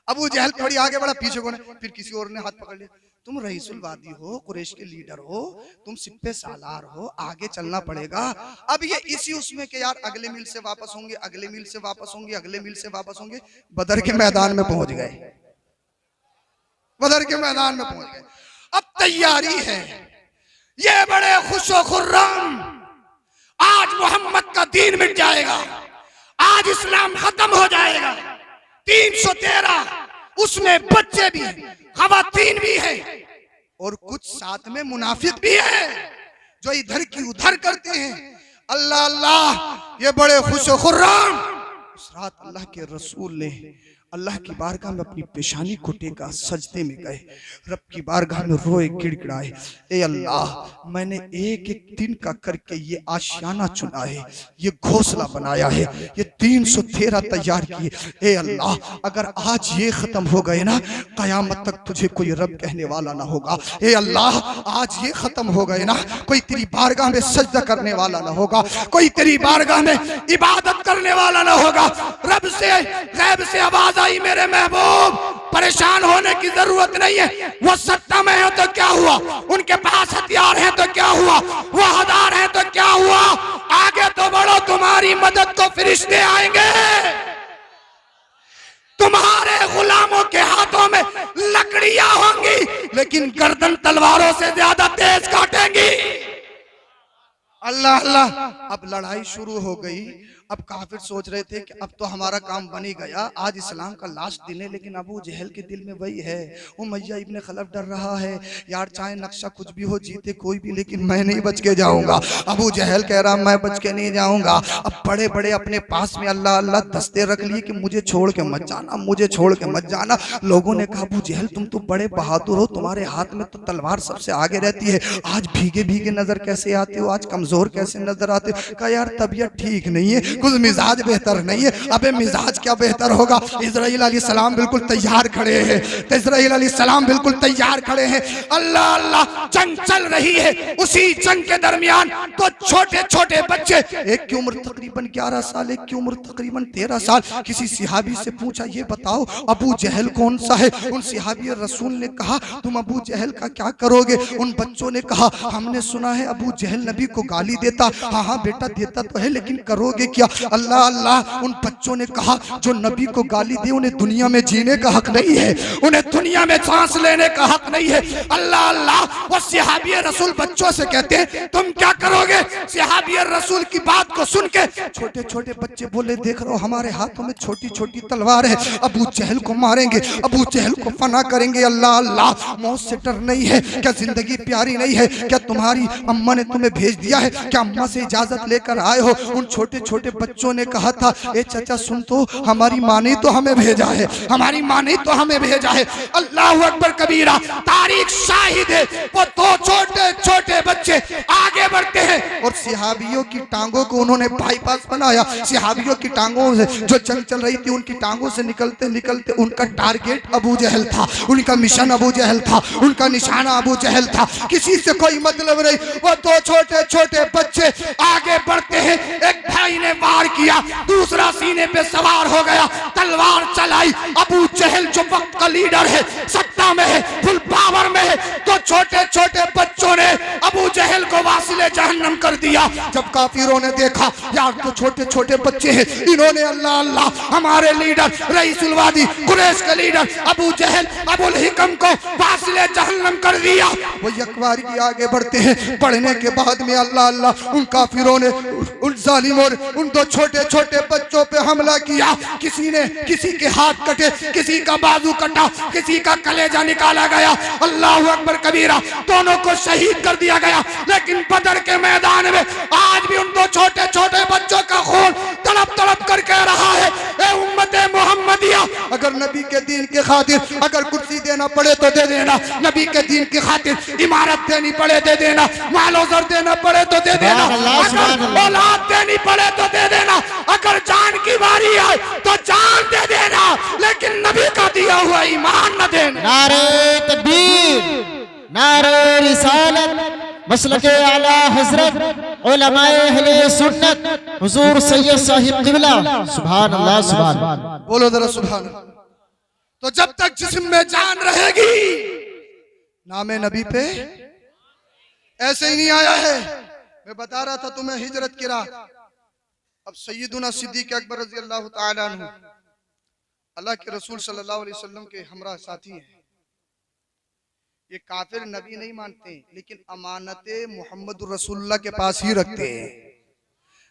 अबू जहल थोड़ी आगे बढ़ा, पीछे को नहीं, फिर किसी और ने हाथ पकड़ लिया। तुम रईसुल वादी हो, कुरैश के लीडर हो, तुम सिप्पे सालार हो, आगे चलना पड़ेगा। अब ये इसी उसमें के यार अगले मील से वापस होंगे, अगले मील से वापस होंगे, अगले मील से वापस होंगे। बदर के मैदान में पहुंच गए, बदर के मैदान में पहुंच गए। अब तैयारी है, ये बड़े खुशो खुर्रम, आज मोहम्मद का दीन मिट जाएगा, आज इस्लाम खत्म हो जाएगा। 313, उसमें बच्चे भी, खवातीन भी है और कुछ साथ में मुनाफिक भी है जो इधर की उधर करते हैं। अल्लाह अल्लाह, ये बड़े खुशो खुर्रम। उस रात अल्लाह के रसूल ने अल्लाह की बारगाह में अपनी पेशानी को टेका, सजदे में गए, रब की बारगाह में रोए, गिड़गिड़ाए, ए अल्लाह, मैंने एक एक दिन का करके ये आशियाना चुना है, ये घोंसला बनाया है, ये 313 तैयार किए। ए अल्लाह, अगर आज ये खत्म हो गए ना, कयामत तक तुझे कोई रब कहने वाला ना होगा। ए अल्लाह, आज ये खत्म हो गए ना, कोई तेरी बारगाह में सजदा करने वाला ना होगा, कोई तेरी बारगाह में इबादत करने वाला ना होगा। रब से, गैब से आवाज आई, मेरे महबूब, परेशान होने की जरूरत नहीं है। वो सत्ता में है तो क्या हुआ, उनके पास हथियार है तो क्या हुआ, वो हदार है तो क्या हुआ, आगे तो बढ़ो, तुम्हारी मदद को फरिश्ते आएंगे, तुम्हारे गुलामों के हाथों में लकड़ियां होंगी, लेकिन गर्दन तलवारों से ज्यादा तेज काटेंगी। अल्लाह अल्लाह, अब लड़ाई शुरू हो गई। अब काफिर सोच रहे थे कि अब तो हमारा काम बन ही गया, आज इस्लाम का लास्ट दिन है, लेकिन अबू जहल के दिल में वही है। उमैया इब्न खलफ डर रहा है, यार चाहे नक्शा कुछ भी हो, जीते कोई भी, लेकिन मैं नहीं बच के जाऊंगा। अबू जहल कह रहा मैं बच के नहीं जाऊंगा। अब बड़े बड़े अपने पास में अल्लाह अल्लाह दस्ते रख लिए कि मुझे छोड़ के मत जाना, मुझे छोड़ के मत जाना। लोगों ने कहा अबू जहल तुम तो बड़े बहादुर हो, तुम्हारे हाथ में तो तलवार सबसे आगे रहती है, आज भीगे भीगे नजर कैसे आते हो, आज कमजोर कैसे नजर आते हो। कहा यार तबीयत ठीक नहीं है, कुछ मिजाज बेहतर नहीं है। अबे मिजाज क्या बेहतर होगा, इस्राइल अलैहिस्सलाम बिल्कुल तैयार खड़े हैं, तो इस्राइल अलैहिस्सलाम बिल्कुल तैयार खड़े हैं। अल्लाह अल्लाह, जंग चल रही है। उसी जंग के दरमियान तो छोटे छोटे बच्चे, एक की उम्र तकरीबन 11 साल, एक की उम्र तकरीबन 13 साल, किसी सिहाबी से पूछा ये बताओ अबू जहल कौन सा है। उन सिहाबी रसूल ने कहा तुम अबू जहल का क्या करोगे। उन बच्चों ने कहा हमने सुना है अबू जहल नबी को गाली देता। हाँ हाँ बेटा देता तो है, लेकिन करोगे क्या। अल्लाह अल्लाह, उन बच्चों ने कहा जो नबी को गाली दे उन्हें दुनिया में जीने का हक नहीं है, उन्हें दुनिया में सांस लेने का हक नहीं है। अल्लाह अल्लाह, वो सिहाबी रसूल बच्चों से कहते हैं तुम क्या करोगे। सिहाबी रसूल की बात को सुन के छोटे छोटे बच्चे बोले देख रहे हो हमारे हाथों में छोटी छोटी तलवार है, अबू जहल को मारेंगे, अबू जहल को फना करेंगे। अल्लाह अल्लाह, मौत से डर नहीं है क्या, जिंदगी प्यारी नहीं है क्या, तुम्हारी अम्मा ने तुम्हें भेज दिया है क्या, अम्मा से इजाजत लेकर आए हो। उन छोटे छोटे बच्चों ने कहा था ए चाचा सुन तो, हमारी माँ ने तो हमें भेजा है, हमारी माँ ने तो हमें भेजा है। अल्लाह अकबर कबीरा, तारीख शाहिद है। वो दो छोटे छोटे बच्चे आगे बढ़ते हैं और सिहाबियों की टांगों को उन्होंने बाईपास बनाया। सिहाबियों की टांगों से जो जंग चल रही थी, उनकी टांगों से निकलते निकलते उनका टारगेट अबू जहल था, उनका मिशन अबू जहल था, उनका निशाना अबू जहल था। किसी से कोई मतलब नहीं। वो दो छोटे छोटे बच्चे आगे बढ़ते हैं। एक भाई ने वार किया, दूसरा सीने पे सवार हो गया, तलवार चलाई। अबू जहल जो वक्त का लीडर है, सत्ता में है, फुल पावर में है, तो छोटे छोटे बच्चों ने अबू जहल को वासिले जहन्नम कर दिया। जब काफिरों ने देखा यार तो छोटे छोटे बच्चे हैं, इन्होंने अल्लाह अल्लाह हमारे लीडर रईसुल वादी कुरैश के लीडर अबू जहल अबुल हिकम को वासिले जहन्नम कर दिया। वो यकवारी की आगे बढ़ते हैं। बढ़ने के बाद में अल्लाह अल्लाह उन काफिरों ने उन जालिमों ने उन दो छोटे छोटे बच्चों पे हमला किया। किसी ने किसी के हाथ कटे, किसी का बाजू कटा, किसी का कलेजा निकाला गया। अल्लाह अकबर कबीरा, दोनों को शहीद कर दिया गया। लेकिन बदर के मैदान में आज भी उन दो छोटे छोटे बच्चों का खून तड़प तड़प कर कह रहा है ए उम्मते मोहम्मदिया, अगर नबी के दीन के की खातिर अगर कुर्सी देना पड़े तो दे देना, नबी के दीन की खातिर इमारत देनी पड़े दे देना, मालो ज़र देना पड़े तो दे देना, अगर औलाद देनी पड़े तो दे देना, अगर जान की बारी आए तो जान दे देना, लेकिन नबी का दिया हुआ ईमान न देना। नारे तकबीर, नारे रिसालत, मसलके आला हजरत उलमाए अहले सुन्नत हुजूर सैयद साहिब क़िबला। सुभान अल्लाह, सुभान अल्लाह। बोलो जरा सुभान अल्लाह। तो जब तक जिस्म में जान रहेगी नामे नबी पे ऐसे ही नहीं आया है। मैं बता रहा था तुम्हें हिजरत की राह। अब सैयदुना सिद्दीक़ अकबर रज़ी अल्लाह तआला अन्हु अल्लाह के रसूल सल्लल्लाहु अलैहि वसल्लम के हमरा साथी हैं। ये काफिर नबी नहीं मानते, लेकिन अमानते मोहम्मद रसूलुल्लाह के पास ही रखते हैं।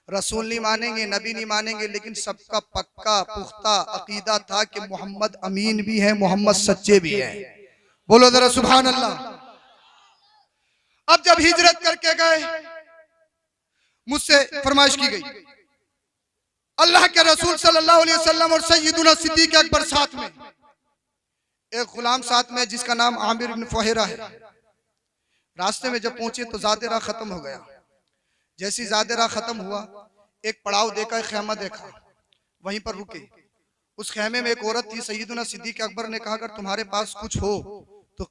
रसूल नहीं मानेंगे, नबी नहीं मानेंगे, लेकिन सबका पक्का पुख्ता अकीदा था कि मोहम्मद अमीन भी है, मोहम्मद सच्चे भी है। बोलो जरा सुभान अल्लाह। अब जब हिजरत करके गए, मुझसे फरमाइश की गई, अल्लाह के रसूल सल्लल्लाहु अलैहि वसल्लम और सैयदुना सिद्दीक़ अकबर साथ में, एक गुलाम साथ में जिसका नाम आमिर इब्न फुहैरा है। रास्ते में जब पहुंचे तो ज़ादिरा खत्म हो गया। जैसी ज़ादिरा खत्म हुआ, एक पड़ाव देखा, एक खेमा देखा, वहीं पर रुके। उस खेमे में एक औरत थी। सैयदुना सिद्दीक़ अकबर ने कहा, अगर तुम्हारे पास कुछ हो तो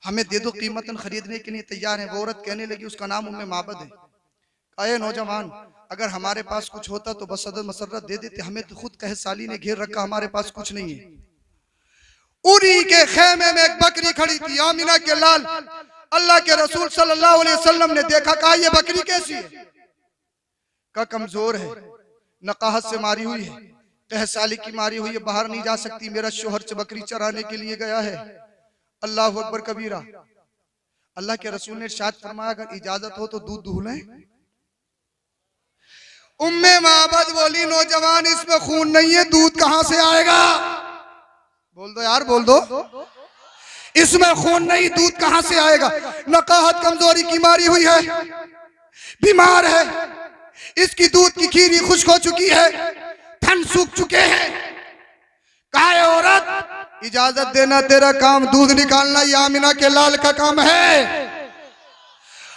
हमें दे दो, कीमतन खरीदने के लिए तैयार है। वो औरत कहने लगी, उसका नाम उम्मे माबद है। कहे नौजवान, अगर हमारे पास कुछ होता तो बसदत मसरत दे देते, हमें तो खुद कहे साली ने घेर रखा, हमारे पास कुछ नहीं है। उरी के खेमे में एक बकरी खड़ी थी, आमिना के लाल। अल्लाह के रसूल सल्लल्लाहु अलैहि वसल्लम ने देखा, कहा ये बकरी कैसी है? का कमजोर है, नकाहत से मारी हुई है, कह साली की मारी हुई है, बाहर नहीं जा सकती, मेरा शोहर बकरी चराने के लिए गया है। अल्लाह अकबर कबीरा। अल्लाह के रसूल ने इरशाद फरमाया, अगर इजाजत हो तो दूध दूल्हे। उम्मे माबद बोली, नौजवान इसमें खून नहीं है, दूध कहां से आएगा? बोल दो यार, बोल दो, इसमें खून नहीं, दूध कहां से आएगा? नकाहत कमजोरी की मारी हुई है, बीमार है, इसकी दूध की खीरी खुश्क हो चुकी है, थन सूख चुके हैं। कहा औरत, इजाजत देना तेरा काम, दूध निकालना ये आमिना के लाल का काम है।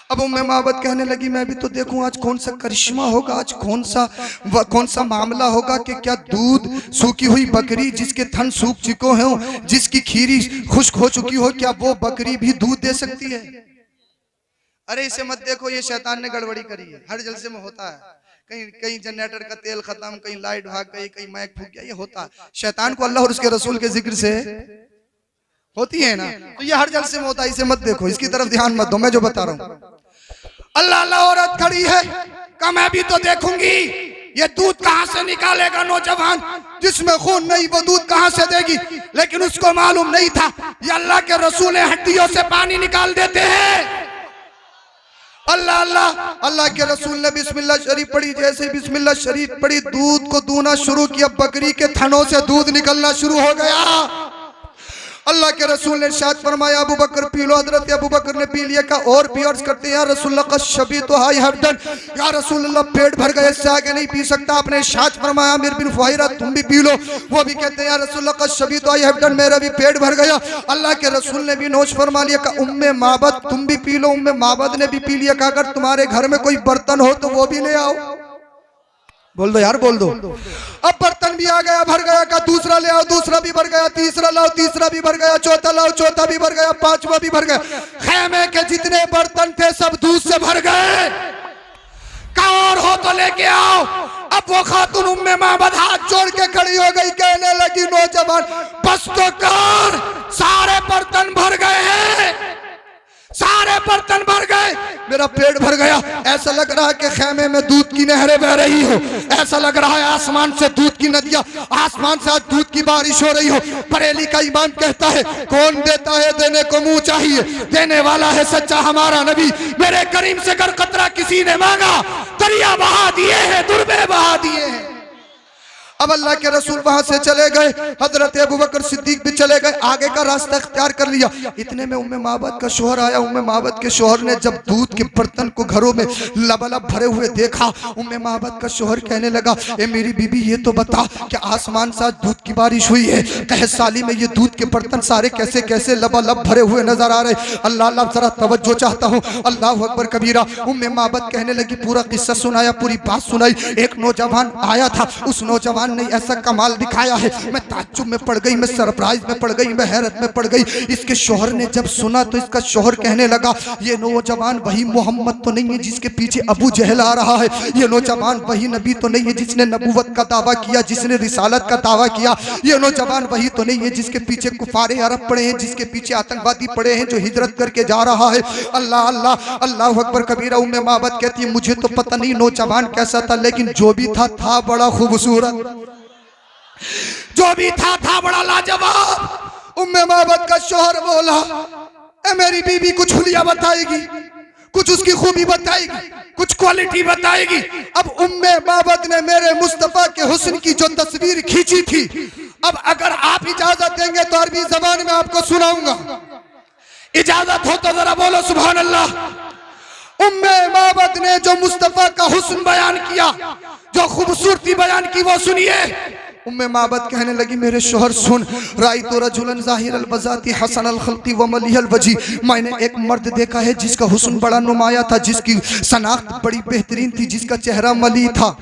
अब उम्मे माबद कहने लगी, मैं भी तो देखूं आज कौन सा करिश्मा होगा, आज कौन सा मामला होगा कि क्या दूध, सूखी हुई बकरी जिसके थन सूख चुके हो, जिसकी खीरी खुश्क हो चुकी हो, क्या वो बकरी भी दूध दे सकती है? अरे इसे मत देखो, ये शैतान ने गड़बड़ी करी है, हर जलसे में होता है। कहीं जनरेटर का तेल खत्म, कहीं लाइट भाग गई, कहीं माइक फूक गया, ये होता है। शैतान को अल्लाह और उसके रसूल के जिक्र से होती है ना, तो ये हर जलसे में होता है। इसे मत देखो, इसकी तरफ ध्यान मत दो, मैं जो बता रहा हूँ। अल्लाह अल्लाह औरत खड़ी है, का मैं भी तो देखूंगी ये दूध कहां से निकालेगा नौजवान, जिसमें खून नहीं वो दूध कहां से देगी? लेकिन उसको मालूम नहीं था ये अल्लाह के रसूल हड्डियों से पानी निकाल देते हैं। अल्लाह अल्लाह, अल्लाह के रसूल ने बिस्मिल्लाह शरीफ पढ़ी, जैसे बिस्मिल्लाह शरीफ पढ़ी, दूध को दूना शुरू किया, बकरी के थनों से दूध निकलना शुरू हो गया। अल्लाह के रसूल ने इरशाद फरमाया, अबू बकर पी लो। हजरत अबू बकर ने पी लिया। का और भी अर्ज करते हैं, या रसूलुल्लाह का शबी तो हाई हरदन, या रसूलुल्लाह पेट भर गए, इससे आगे नहीं पी सकता। आपने इरशाद फरमाया, आमिर बिन फुहैरा तुम भी पी लो। वो भी कहते हैं, या रसूलुल्लाह का शबी तो हाई हरदन, मेरा भी पेट भर गया। अल्लाह के रसूल ने भी नोश फरमा लिया। का उम्मे माबद तुम भी पी लो। उम्मे माबद ने भी पी लिया। का अगर तुम्हारे घर में कोई बर्तन हो तो वो भी ले आओ। बोल दो यार, बोल दो। अब बर्तन भी आ गया, भर गया। का दूसरा ले आओ, दूसरा भी भर गया। तीसरा लाओ, तीसरा भी भर गया। चौथा लाओ, चौथा भी भर गया। पांचवा भी भर गया। खेमे के जितने बर्तन थे सब दूध से भर गए। का और हो तो लेके आओ। अब वो खातून उम्मे माबद हाथ जोड़ के खड़ी हो गई, कहने लगी, नौजवान बस तो कर, सारे बर्तन भर गए हैं, सारे बर्तन भर गए, मेरा पेट भर गया। ऐसा लग रहा है कि खेमे में दूध की नहरें बह रही हो, ऐसा लग रहा है आसमान से दूध की नदियां, आसमान से दूध की बारिश हो रही हो। बरेली का ईमान कहता है, कौन देता है देने को मुंह चाहिए, देने वाला है सच्चा हमारा नबी। मेरे करीम से अगर कतरा किसी ने मांगा, दरिया बहा दिए हैं, दुर्बे बहा दिए हैं। अब अल्लाह के रसूल वहां से चले गए, हजरत अबू बकर सिद्दीक भी चले गए, आगे का रास्ता इख्तियार कर लिया। इतने में उम्मे माबद का शोहर आया। उम्मे माबद के शोहर ने जब दूध के बर्तन को घरों में लबालब भरे हुए देखा, उम्मे माबद का शोहर कहने लगा, ए मेरी बीबी ये तो बता कि आसमान से दूध की बारिश हुई है, कह साली में ये दूध के बर्तन सारे कैसे कैसे लबालब भरे हुए नजर आ रहे। अल्लाह अल्लाह जरा तवज्जो चाहता हूँ, अल्लाह अकबर कबीरा। उम्मे माबद कहने लगी, पूरा किस्सा सुनाया, पूरी बात सुनाई। एक नौजवान आया था, उस नौजवान ने ऐसा कमाल दिखाया है, मैं ताज्जुब में पड़ गई, मैं सरप्राइज में पड़ गई, मैं हैरत में पड़ गई। इसके शोहर ने जब सुना तो इसका शोहर कहने लगा, ये नौजवान वही मोहम्मद तो नहीं है जिसके पीछे अबू जहल आ रहा है, ये नौजवान वही नबी तो नहीं है जिसने नबूवत का दावा किया, जिसने रिसालत का दावा किया, ये नौजवान वही तो नहीं है जिसके पीछे कुफारे अरब पड़े हैं, जिसके पीछे आतंकवादी पड़े हैं, जो हिजरत करके जा रहा है। अल्लाह अल्लाह अल्लाह अकबर कबीरा। उम्मे माबद कहती है, मुझे तो पता नहीं नौजवान कैसा था, लेकिन जो भी था बड़ा खूबसूरत, जो भी था बड़ा लाजवाब। उम्मे माबद का शोहर बोला, ए मेरी बीबी कुछ हुलिया बताएगी, कुछ उसकी खूबी बताएगी, कुछ क्वालिटी बताएगी। अब उम्मे माबद ने मेरे मुस्तफा के हुस्न की जो तस्वीर खींची थी, अब अगर आप इजाजत देंगे तो अरबी जबान में आपको सुनाऊंगा। इजाजत हो तो जरा बोलो सुभान अल्लाह। उम्मे माबद ने जो मुस्तफा का हुस्न बयान किया, जो खूबसूरती बयान की, वो सुनिए। उम्मे माबद कहने लगी, मेरे शोहर सुन, राई तो रजुलन ज़ाहिर अल-बज़ाती हसन अल-खल्क़ी व मलिह अल-वजी, मैंने एक मर्द देखा है जिसका हुस्न बड़ा नुमाया था, जिसकी शनाख्त बड़ी बेहतरीन थी, जिसका चेहरा मली था।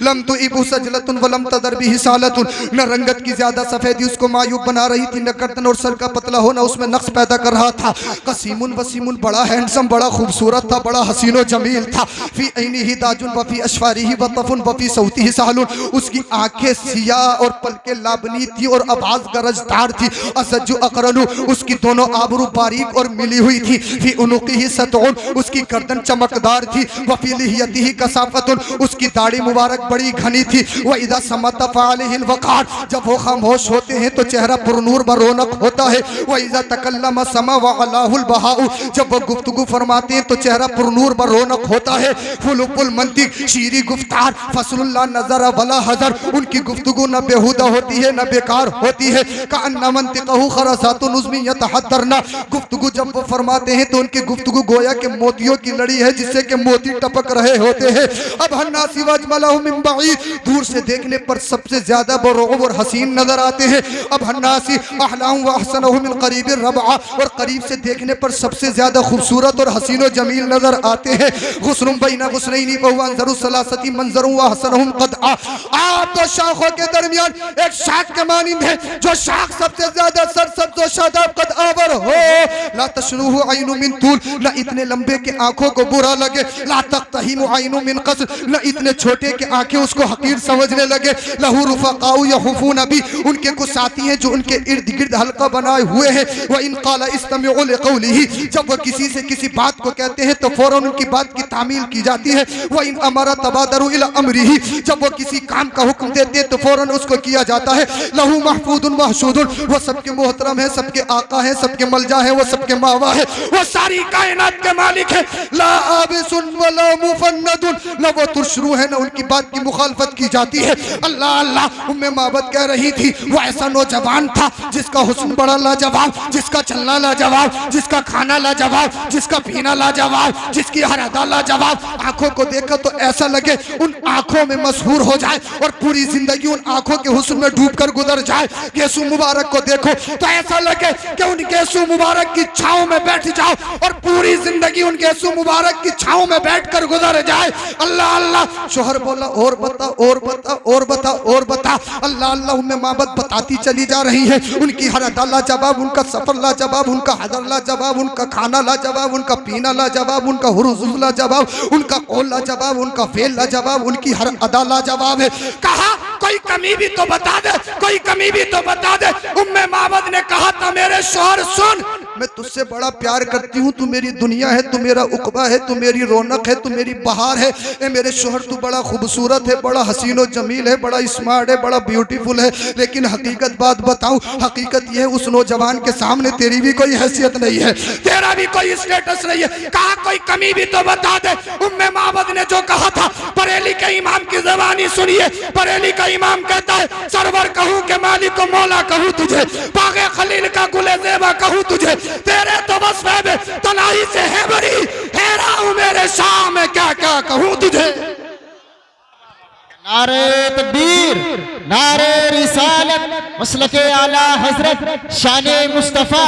लम तो इबू सजलतुन वलम तदर बिही सालतुन, न रंगत की ज्यादा सफेदी उसको मायूब बना रही थी, न गर्दन और सर का पतला होना उसमें नक्श पैदा कर रहा था। कसीमुन वसीमुन, बड़ा हैंडसम, बड़ा खूबसूरत था, बड़ा हसीनो जमील था। फी ऐनिही दाजुन वफी अशफारिही वतफुन वफी सौतिही सहलुन, उसकी आंखें सियाह और पलके लाबनी थी और आवाज गरजदार थी। असज्जु अकरनु, उसकी दोनों आबरू बारीक और मिली हुई थी। फी उनुक़िही सतउन, उसकी गर्दन चमकदार थी। वफी लिहियतिही कसाफतुन, उसकी दाढ़ी मुबारक बड़ी घनी थी। वह इदा समत फ़अलिहिल वक़ार, जब वो खामोश होते हैं तो चेहरा पुरनूर व रौनक होता है। वह इदा तकल्लम समा व अलाहुल बहाउ, जब वो गुफ्तगू फरमाते हैं तो चेहरा पुरनूर व रौनक होता है। फुलुकुल मंतिक, शीरी गुफ्तार, फसलुल्ला नज़र वला हज़र, उनकी गुफ्तगू न बेहुदा होती है न बेकार होती है। कअन्न मंतिक़हु खरसातुन उज़मी यतहद्दरना, गुफ्तगू जब वो फरमाते हैं तो उनकी गुफ्तगू गोया के मोतियों की लड़ी है जिससे कि मोती टपक रहे होते हैं। अब हन्नासी वजमलहु मिन बईद, दूर से देखने पर सबसे ज्यादा बरूब और हसीन नजर आते हैं। अब हन्नासी अहलाहु व अहसनहु मिन करीबिर रबआ, और करीब से देखने पर सबसे ज्यादा खूबसूरत और हसीन व जमील नजर आते हैं। गुस्नुम बैना गुस्नैनी व अंजरु सलासती मंजरु व अहसनहुम क़दआ, आप तो शाखों के दरमियान एक शाख के मानिंद है, जो शाख सबसे ज्यादा सरसब्ज़ व शादाब क़दआवर हो। ला तशनुहु ऐनु मिन तूल, न इतने लंबे के आंखों को बुरा लगे। ला तक़तहिमु ऐनु मिन क़स्र, न इतने छोटे के आंखें उसको हकीर समझने लगे। लहू रुफ़क़ाउ यहुफ़ून बी, उनके कुछ साथी हैं जो उनके इर्द गिर्द हल्का बनाए हुए हैं। व इन क़ाला इस्तमिउ लिक़ौलिही, जब वो किसी से किसी बात को कहते हैं तो फौरन उनकी बात की तामील की जाती है। व इन अमरा तबादरु इला अमरिही, जब वो किसी काम का हुक्म देते हैं तो फौरन उसको किया जाता है। लहू महफूदुन महशूदुन, वो सबके मोहतरम है, सबके आका है, सबके मलजा है, वो सबके मावा है, वो सारी कायनात के मालिक है। ला आबिसुन वला मुफन्नदुन, न वो तुरशरू है न उनकी बात की मुखालफत की जाती है। अल्लाह अल्लाह। उम्मे माबद कह रही थी, वो ऐसा नौजवान था जिसका हुस्न बड़ा लाजवाब, जिसका चलना लाजवाब, जिसका खाना लाजवाब, जिसका पीना लाजवाब, जिसकी हर अदा लाजवाब। आंखों को देखा तो ऐसा लगे उन आंखों में मशहूर हो जाए और पूरी जिंदगी उन आंखों के हुस्न में डूबकर गुजर जाए। गेसू मुबारक को देखो तो ऐसा लगे कि उन गेसू मुबारक की छांव में बैठ जाओ और पूरी जिंदगी उन गेसू मुबारक की छांव में बैठकर गुजर जाए। अल्लाह अल्लाह। शोहर बोला, और बता और बता और बता और बता। अल्लाह अल्लाह। उम्मे माबद बताती चली जा रही है, उनकी हर अदा लाजवाब, उनका सफर लाजवाब, उनका हजर लाजवाब, उनका खाना लाजवाब, उनका पीना लाजवाब, उनका हुरुज़ुल लाजवाब, उनका कौल लाजवाब, उनका फेल लाजवाब, उनकी हर अदा लाजवाब है। कहा कोई कमी भी तो बता दे, कोई कमी भी तो बता दे। उम्मे माबद ने कहा था, मेरे शोहर सुन, मैं तुझसे बड़ा प्यार करती हूँ, तू मेरी दुनिया है, तू मेरा उकबा है, तू मेरी रौनक है, तू मेरी बहार है। ए मेरे शोहर, तू बड़ा खूबसूरत है, बड़ा हसीन व जमील है, बड़ा स्मार्ट है, बड़ा ब्यूटीफुल है, लेकिन हकीकत बात बताऊं, हकीकत यह है उस नौजवान के सामने तेरी भी कोई हैसियत नहीं है, तेरा भी कोई स्टेटस नहीं है। कहा कोई कमी भी तो बता दे। उम्मे माबद ने जो कहा था, पर बरेली के इमाम की ज़बानी सुनिए। बरेली का इमाम कहता है सरवर कहूँ के मालिक को मौला कहूँ तुझे, बागे खलील का गुले ज़ेबा कहूँ तुझे, तेरे तो बस में तनाई से है बरी, हैरा हूँ मेरे शाह में क्या क्या कहूँ तुझे। नारे तकबीर, नारे रिसालत, मसलके आला हजरत, शाने मुस्तफा,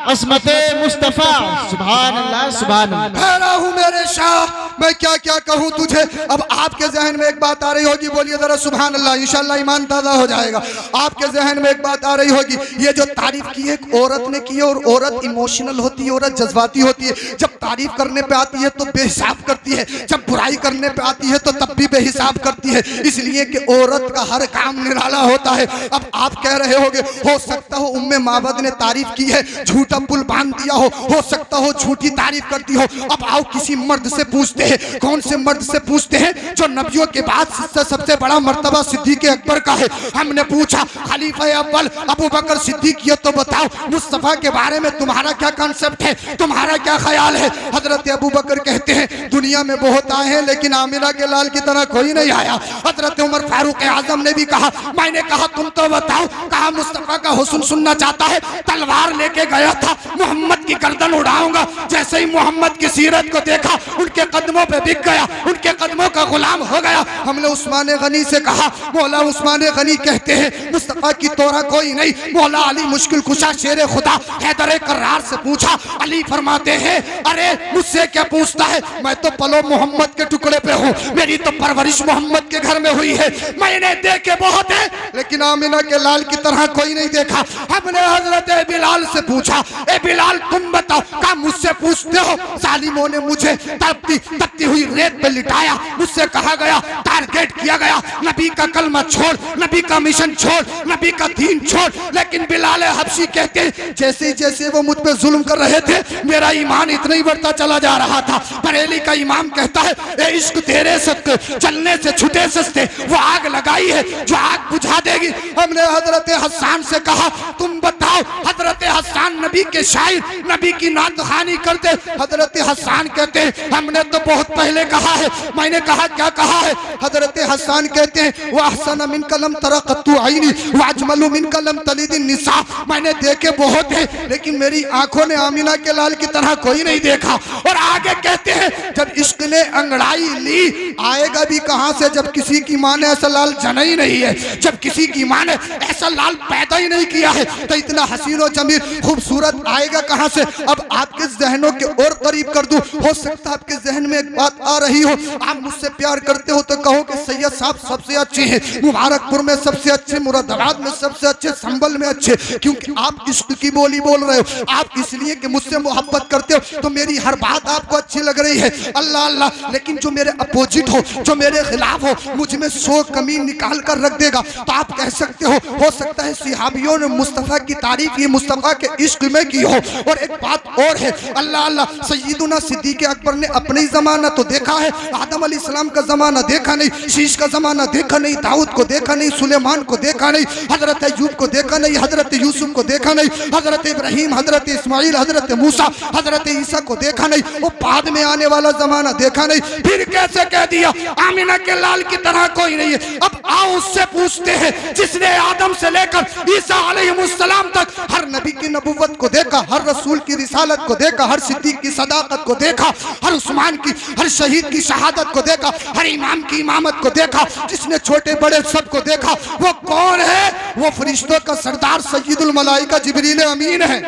अज़मते मुस्तफा, सुभान अल्लाह सुभान अल्लाह। हैरा हूँ मेरे शाह मैं क्या क्या कहूँ तुझे। अब आपके जहन में एक बात आ रही होगी, बोलिए जरा सुभान अल्लाह, इंशाअल्लाह ईमान ताज़ा हो जाएगा। आपके जहन में एक बात आ रही होगी, ये जो तारीफ की एक औरत ने की है, और औरत इमोशनल होती है, औरत जज्बाती होती है। जब तारीफ करने पे आती है तो बेहिसाब करती है, जब बुराई करने पे आती है तो तब भी बेहिसाब करती है, इसलिए कि औरत का हर काम निराला होता है। अब आप कह रहे होगे हो सकता हो उम्मे माबद ने तारीफ की है, झूठा पुल बांध दिया हो सकता हो झूठी तारीफ करती हो। अब आओ किसी मर्द से पूछते हैं, कौन से मर्द से पूछते हैं जो नबियों के बाद सबसे बड़ा मर्तबा सिद्दीक़ अकबर का है। हमने पूछा खलीफा अव्वल अबू बकर सिद्दीक़, ये तो बताओ मुस्तफ़ा के बारे में तुम्हारा क्या कॉन्सेप्ट है, तुम्हारा क्या ख्याल है। हजरत अबू बकर कहते हैं दुनिया में बहुत आए हैं लेकिन आमिना के लाल की तरह कोई नहीं आया। हजरत उमर फारूक आजम ने भी कहा, मैंने कहा तुम तो बताओ, कहा मुस्तफा का हुस्न सुनना चाहता है, तलवार लेके गया था, मोहम्मद की गर्दन उड़ाऊंगा। जैसे ही मोहम्मद की सीरत को देखा उनके कदमों पे बिक गया, उनके कदमों का गुलाम हो गया। हमने उस्मान गनी से कहा, मौला उस्मान गनी कहते हैं मुस्तफा की तोरा कोई नहीं। मौला अली मुश्किल कुशा शेर खुदा हैदर करार से पूछा, अली फरमाते हैं अरे मुझसे क्या पूछता है, मैं तो पलो मोहम्मद के टुकड़े पे हूँ, मेरी तो परवरिश मोहम्मद के घर में हुई है, मैंने देखे बहुत है लेकिन आमिना के लाल की तरह कोई नहीं देखा। हमने हजरत बिलाल से पूछा, ए बिलाल तुम बताओ, क्या मुझसे पूछते हो। जालिमों ने मुझे तपती हुई रेत पे लिटाया, मुझसे कहा गया, टारगेट किया गया, नबी का कलमा छोड़, नबी का मिशन छोड़, नबी का दीन छोड़। लेकिन बिलाल हबशी कहते हैं जैसे जैसे वो मुझ पे जुल्म कर रहे थे मेरा ईमान इतना ही बढ़ता चला जा रहा था। बरेली का इमाम कहता है ए इश्क तेरे सत्ते चलने से छुटे सस्ते, वो आग लगाई है जो आग बुझा देगी। हमने हजरत हसन से कहा तुम बताओ, हजरत हसन नबी के शायर, नबी की नातखानी करते। हजरत हसन कहते हैं हमने तो बहुत पहले कहा है। मैंने कहा क्या कहा है। हजरत हसन कहते हैं वह अहसन मिन कलम तरक़तु आईनी व अजमलु मिन कलम तलीदिन निसा, मैंने देखे बहुत है लेकिन मेरी आंखों ने आमिना के लाल की तरह कोई नहीं देखा। और आगे कहते हैं जब इश्क ने अंगड़ाई ली, आएगा भी कहां से जब किसी की मां ने ऐसा लाल जना ही नहीं है, जब किसी की मां ने ऐसा लाल पैदा ही नहीं किया है, तो इतना हसीन और जमील खूबसूरत आएगा कहां से। अब आपके जहनों के और करीब कर दूं, हो सकता है आपके जहन में एक बात आ रही हो, आप मुझसे प्यार करते हो तो कहो कि सैयद साहब सबसे अच्छे हैं, मुबारकपुर में सबसे अच्छे, मुरादाबाद में सबसे अच्छे, संभल में अच्छे, क्योंकि आप इश्क की बोली बोल रहे हो। आप इसलिए कि मुझसे मोहब्बत करते हो तो मेरी हर बात आपको अच्छी लग रही है, अल्लाह अल्लाह। लेकिन जो मेरे अपोजिट हो, जो मेरे खिलाफ हो, मुझ में 100 कमी निकाल कर रख देगा तो आप कह सकते हो सकता है सिहाबियों ने मुस्तफ़ा की तारीफ ये मुस्तफ़ा के इश्क में की हो। और एक बात और है, अल्लाह अल्लाह, सय्यदुना सिद्दीक़ अकबर ने अपने जमाना तो देखा है, आदम अलैहिस्सलाम का जमाना देखा नहीं, शीश का जमाना देखा नहीं, दाऊद को देखा नहीं, सुलेमान को देखा नहीं, हजरत अय्यूब को देखा नहीं, हजरत यूसुफ को देखा नहीं, हजरत इब्राहिम, हजरत इस्माइल, हजरत मूसा, हजरत ईसा को देखा नहीं, वो बाद में आने वाला जमाना देखा नहीं। फिर कैसे कह दिया आमिना के लाल की तरह कोई नहीं है। अब आओ उससे पूछते हैं जिसने आदम से लेकर ईसा अलैहिस्सलाम तक हर नबी की नबुव्वत को देखा, हर रसूल की रिसालत को देखा, हर सिद्दीक की सदाकत को देखा, हर उस्मान की, हर शहीद की शहादत को देखा, हर इमाम की इमामत को देखा, जिसने छोटे बड़े सबको देखा, वो कौन है। वो फरिश्तों का सरदार सय्यदुल मलाइका जिब्रील अमीन है,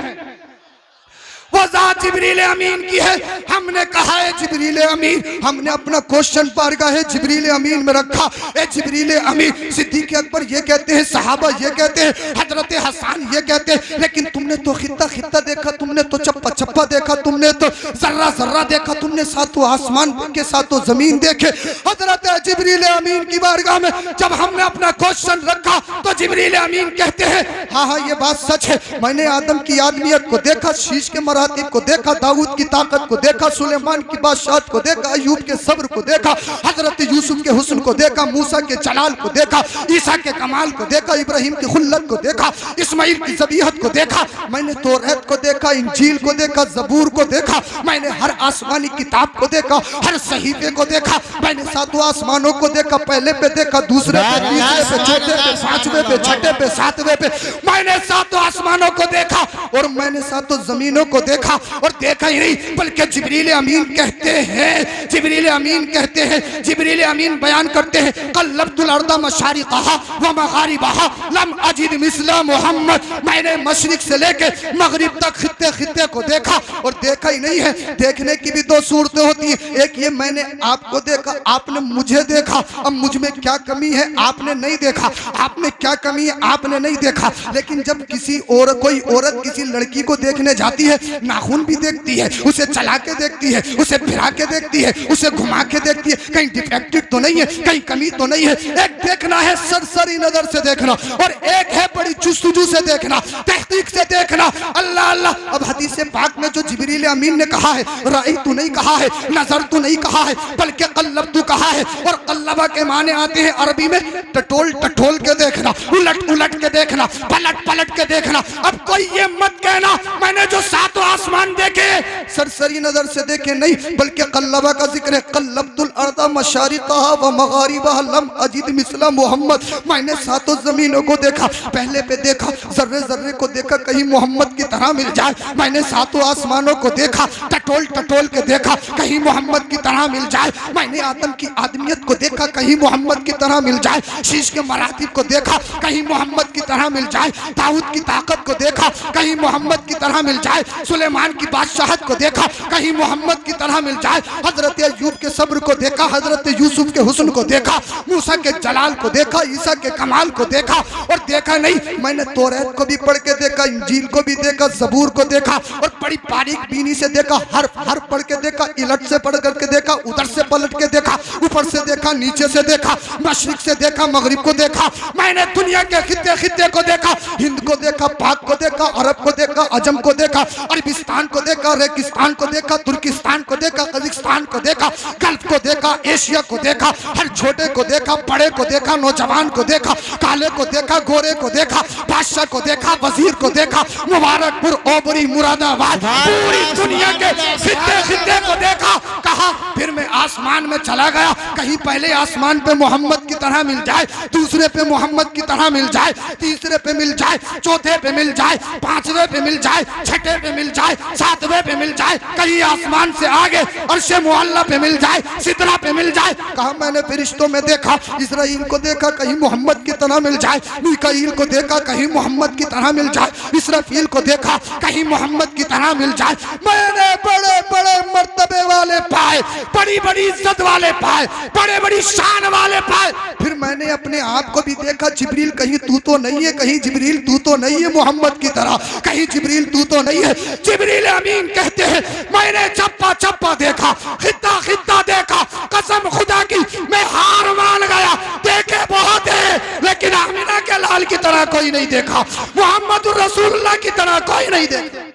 वो ज़ात जिब्रील अमीन की है। हमने कहा है जिब्रील अमीन, हमने अपना क्वेश्चन बारगाह है जिब्रील अमीन में रखा। ए जिब्रील अमीन, सिद्दीक़ अकबर ये कहते हैं, सहाबा ये कहते हैं, हजरत हसन ये कहते हैं, लेकिन तुमने तो खित्ता खित्ता देखा, तुमने तो चप्पा चप्पा देखा, तुमने तो जर्रा जर्रा देखा, तुमने सातों आसमान के सातों जमीन देखे। हजरत जिब्रील अमीन की बारगाह में जब हमने अपना क्वेश्चन रखा तो जिब्रील अमीन कहते हैं हाँ हाँ ये बात सच है, मैंने आदम की आदमियत को देखा, शीश के मरातब मरातिब को देखा, दाऊद की ताकत को देखा, सुलेमान की बादशाहत को देखा, अय्यूब के सब्र को देखा, हजरत यूसुफ के हुस्न को देखा, मूसा के जलाल को देखा, ईसा के कमाल को देखा, इब्राहिम की खुल्लत को देखा, इस्माइल की ज़बीहत को देखा, मैंने तौरात को देखा, इंजील को देखा, ज़बूर को देखा, मैंने हर आसमानी किताब को देखा, हर सहीफे को देखा, मैंने सातों आसमानों को देखा, पहले पे देखा, दूसरे पे, तीसरे पे, चौथे पे, पांचवे पे, छठे पे, सातवें पे, मैंने सातों आसमानों को देखा और मैंने सातों जमीनों को देखा। और देखा ही नहीं बल्कि जिब्रील अमीन कहते हैं, जिब्रील अमीन कहते हैं, जिब्रील अमीन बयान करते हैं, कल्लब्तुल अर्दा मशारिक़हा व मगारिबहा लम अजिद मिस्ला मोहम्मद, मैंने मशरिक से लेके मगरिब तक खित्ते खित्ते को देखा। और देखा ही नहीं है, देखने की भी दो सूरतें होती हैं, एक ये मैंने आपको देखा, आपने मुझे देखा, अब मुझ में क्या कमी है आपने नहीं देखा, आप में क्या कमी है आपने नहीं देखा। लेकिन जब किसी और कोई औरत किसी लड़की को देखने जाती है, नाखून भी देखती है, उसे चला के देखती है, उसे फिरा के देखती है, उसे घुमा के देखती है, कहीं डिफेक्टेड तो नहीं है, कहीं कमी तो नहीं है। एक देखना है सरसरी नजर से देखना और एक है बड़ी जुस्तजू से देखना, तहकीक से देखना। अल्लाह अल्लाह। अब हदीस पाक में जो जिब्रील अमीन ने कहा है, राई तू नहीं कहा है, नजर तू नहीं कहा है, बल्कि कल्लब तू कहा है। और कल्लबा के माने आते हैं अरबी में टटोल टटोल के देखना, उलट उलट के देखना, पलट पलट के देखना। अब कोई ये मत कहना मैंने जो सातों आसमान देखे सरसरी नजर से देखे नहीं, बल्कि कल्लबा का जिक्र है, कल्लब्तुल अर्दा मशारिक़हा व मगारिबहा लम अजिद मिस्ला मोहम्मद, मैंने सातों जमीनों को देखा, पहले पे देखा, जर्रे जर्रे को देखा, कहीं मोहम्मद की तरह मिल जाए। मैंने सातों आसमानों को देखा, टटोल टटोल के देखा, कहीं मोहम्मद की तरह मिल जाए। मैंने आदम की आदमियत को देखा, कहीं मोहम्मद की तरह मिल जाए। शीश के मरातिब को देखा, कहीं मोहम्मद की तरह मिल जाए। दाऊद की ताकत को देखा, कहीं मोहम्मद की तरह मिल जाए। सुलेमान की बादशाहत को देखा, कहीं मोहम्मद की तरह मिल जाए। हजरत अय्यूब के सब्र को देखा, हजरत यूसुफ के हुस्न को देखा, मूसा के जलाल को देखा, ईसा के कमाल को देखा। और देखा नहीं मैंने तौरात को भी पढ़ के देखा, इंजील को भी देखा, ज़बूर को देखा और बड़ी बारीक बीनी से देखा, हर पढ़ के देखा, इलट से पढ़ करके देखा, उधर से पलट के देखा, ऊपर से देखा, नीचे से देखा, मशरिक से देखा, मगरिब को देखा। मैंने दुनिया के खित्ते खित्ते को देखा, हिंद को देखा, पाक को देखा, अरब को देखा, अजम को देखा, अरबिस्तान को देखा, रेगिस्तान को देखा, तुर्किस्तान को देखा, कजाकिस्तान को देखा, गल्फ को देखा, एशिया को देखा, हर छोटे को देखा, बड़े को देखा, नौजवान को देखा, काले को देखा, गोरे को देखा, बादशाह को देखा, वजीर को देखा, मुबारकपुर, ओबरी, मुरादाबाद, पूरी दुनिया के खित्ते खित्ते को देखा। कहा फिर मैं आसमान में चला गया, कहीं पहले आसमान पे मोहम्मद की तरह मिल जाए, दूसरे पे मोहम्मद की तरह मिल जाए, तीसरे पे मिल जाए, चौथे पे मिल जाए, पांचवे पे मिल जाए, छठे पे मिल जाए, सातवें पे मिल जाए, कहीं आसमान से आगे अर्शे मुअल्ला पे मिल जाए, सिदरा पे मिल जाए। कहा मैंने फरिश्तों में देखा, इस्राइल को देखा, कहीं मोहम्मद की तरह मिल जाए, मीकाईल को देखा, कहीं मोहम्मद की तरह मिल जाए, इसराफील को देखा, कहीं मोहम्मद की तरह मिल जाए। मैंने बड़े बड़े मर्तबे वाले पाए, बड़ी बड़ी इज्जत वाले पाए, बड़े बड़ी शान वाले पाए। फिर मैंने अपने आप को भी देखा, जिब्रील कहीं तू तो नहीं है, कहीं जिब्रील तू तो नहीं है मोहम्मद की तरह, कहीं जिब्रील तू तो नहीं है। जिब्रील अमीन कहते हैं मैंने चप्पा चप्पा देखा, खित्ता खित्ता देखा, कसम खुदा की मैं हार मान गया। देखे बहुत है लेकिन आमिना के लाल की तरह कोई नहीं देखा, मोहम्मद रसूलुल्लाह की तरह कोई नहीं देखा।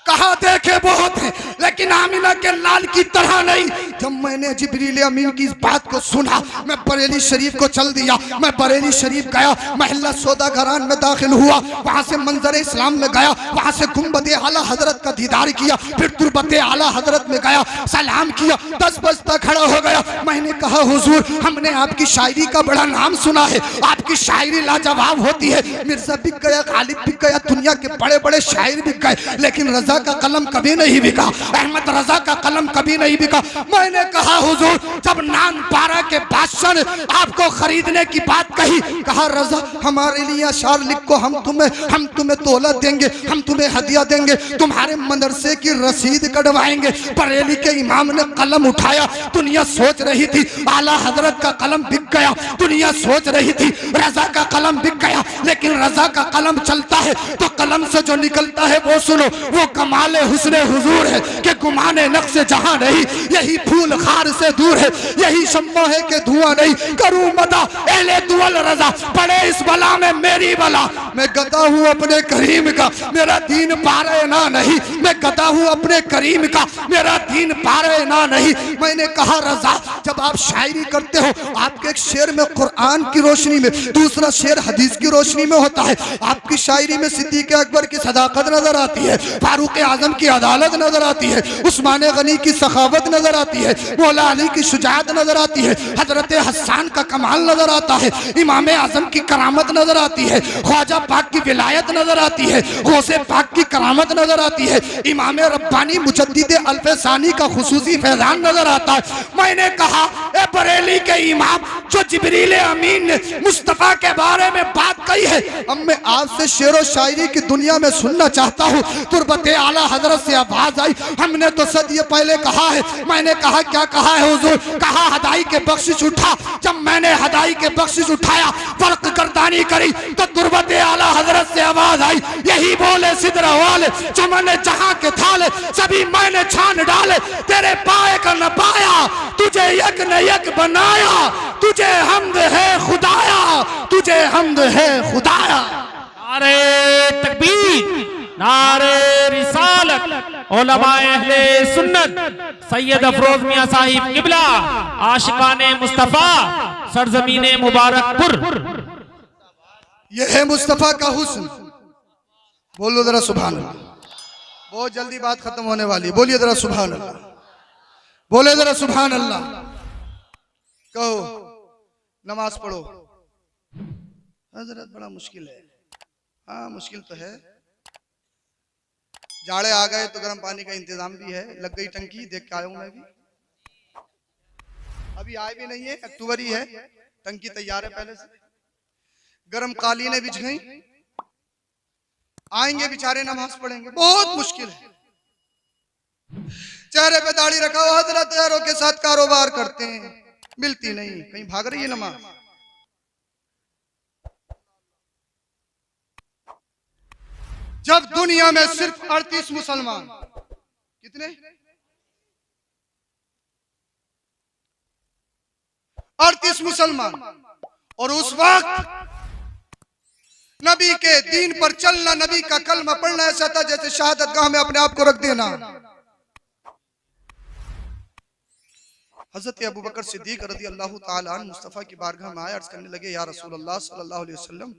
कहा देखे बहुत है लेकिन आमिना के लाल की तरह नहीं। जब मैंने जिब्रील अमीन की इस बात को सुना, मैं बरेली शरीफ को चल दिया। मैं बरेली शरीफ गया, महल्ला सौदागरान में दाखिल हुआ, वहां से मंजर इस्लाम में गया, वहां से गुंबद आला हजरत का दीदार किया, फिर तुरबत आला हजरत में गया, सलाम किया, 10 बजता खड़ा हो गया। मैंने कहा हुजूर हमने आपकी शायरी का बड़ा नाम सुना है, आपकी शायरी लाजवाब होती है। मिर्जा बिक गया, गालिब बिक गया, दुनिया के बड़े बड़े शायर बिक गए, लेकिन रजा का कलम कभी नहीं बिका, अहमद रजा का कलम कभी नहीं बिका। मैंने कहा हुजूर जब नानपारा के बादशाह ने आपको खरीदने की बात कही, कहा रजा हमारे लिए अशार लिखो, हम तुम्हें तोला देंगे, हम तुम्हें हदिया देंगे, तुम्हारे मदरसे की रसीद कटवाएंगे। बरेली के इमाम ने कलम उठाया, दुनिया सोच रही थी आला हजरत का कलम बिक गया, दुनिया सोच रही थी रजा का कलम बिक गया, लेकिन रजा का कलम चलता है तो कलम से जो निकलता है वो सुनो, वो कमाले हुस्ने हुजूर है कि गुमाने नक्शे जहां नहीं, यही फूल खार से दूर है, यही शम्मा है कि धुआं नहीं। करूं मदा एले दुअल रजा, पड़े इस बला में मेरी बला। मैं गदा हूं अपने करीम का, मेरा दीन पारे ना नहीं। मैं गदा हूं अपने करीम का, मेरा दीन पारे ना नहीं। मैंने कहा रजा, जब आप शायरी करते हो, आपके एक शेर में कुरान की रोशनी में, दूसरा शेर हदीस की रोशनी में होता है। आपकी शायरी में सिद्दीक अकबर की सदाकत नजर आती है, फारूक आजम की अदालत नजर आती है, उस्मान गनी की सखावत नजर आती है, मौला अली की शुजाअत नजर आती है, हजरत हसन का कमाल नजर आता है, इमाम आजम की करामत नजर आती है, ख्वाजा पाक की विलायत नजर आती है, गौसे पाक की करामत नजर आती है, इमाम रब्बानी मुजद्दिद अल्फसानी का खुसूसी फैजान नजर आता है। मैंने कहा ए बरेली के इमाम, जो जिब्रील अमीन ने मुस्तफा के बारे में बात कही है, अब मैं आपसे शेरो शायरी की दुनिया में सुनना चाहता हूँ। तुरबते आला हजरत से आवाज आई, हमने तो सदियों पहले कहा है। मैंने कहा क्या कहा है हुजूर? कहा हदाई के बख्शिश उठा। जब मैंने हदाई के बख्शिश उठाया, फर्क गर्दानी करी, तो तुरबते आला हजरत से आवाज आई, यही बोले सिदरा वाले, चमन जहां के थाले, सभी मैंने छान डाले, तेरे पाए का न पाया, तुझे यक न यक बनाया, तुझे हमद है खुदाया, तुझे हमद है खुदाया। नारे तकबीर, नारे रिसालत, उलमाए अहले सुन्नत, सैयद अफरोज मियां साहिब किबला, आशिकाने मुस्तफा, सरजमीने मुबारकपुर। यह है मुस्तफा का हुस्न। बोलो जरा सुभान अल्लाह। बहुत जल्दी बात खत्म होने वाली है, बोलिए जरा सुभान अल्लाह, बोले जरा सुभान अल्लाह। कहो नमाज पढ़ो। हजरत बड़ा मुश्किल है। हाँ मुश्किल तो है, जाड़े आ गए तो गर्म पानी का इंतजाम भी है, लग गई टंकी, देख के आया हूं मैं भी। अभी आए भी नहीं है, अक्टूबर ही है, टंकी तैयार है पहले से, गर्म कालीनें बिछ गई, आएंगे बेचारे नमाज पढ़ेंगे। बहुत मुश्किल है। चेहरे पे दाढ़ी रखा हुआ हजरत यारों के साथ कारोबार करते हैं, मिलती नहीं, कहीं भाग रही है नमाज। जब दुनिया में सिर्फ 38 मुसलमान, कितने 38 मुसलमान, और उस वक्त नबी के दीन पर चलना, नबी का कलमा पढ़ना ऐसा था जैसे शहादत गाह में अपने आप को रख देना। हजरत अबू बकर सिद्दीक रज़ी अल्लाह ताला अन्हु मुस्तफा की बारगाह में आए, अर्ज करने लगे, या रसूल अल्लाह सल्लल्लाहु अलैहि वसल्लम,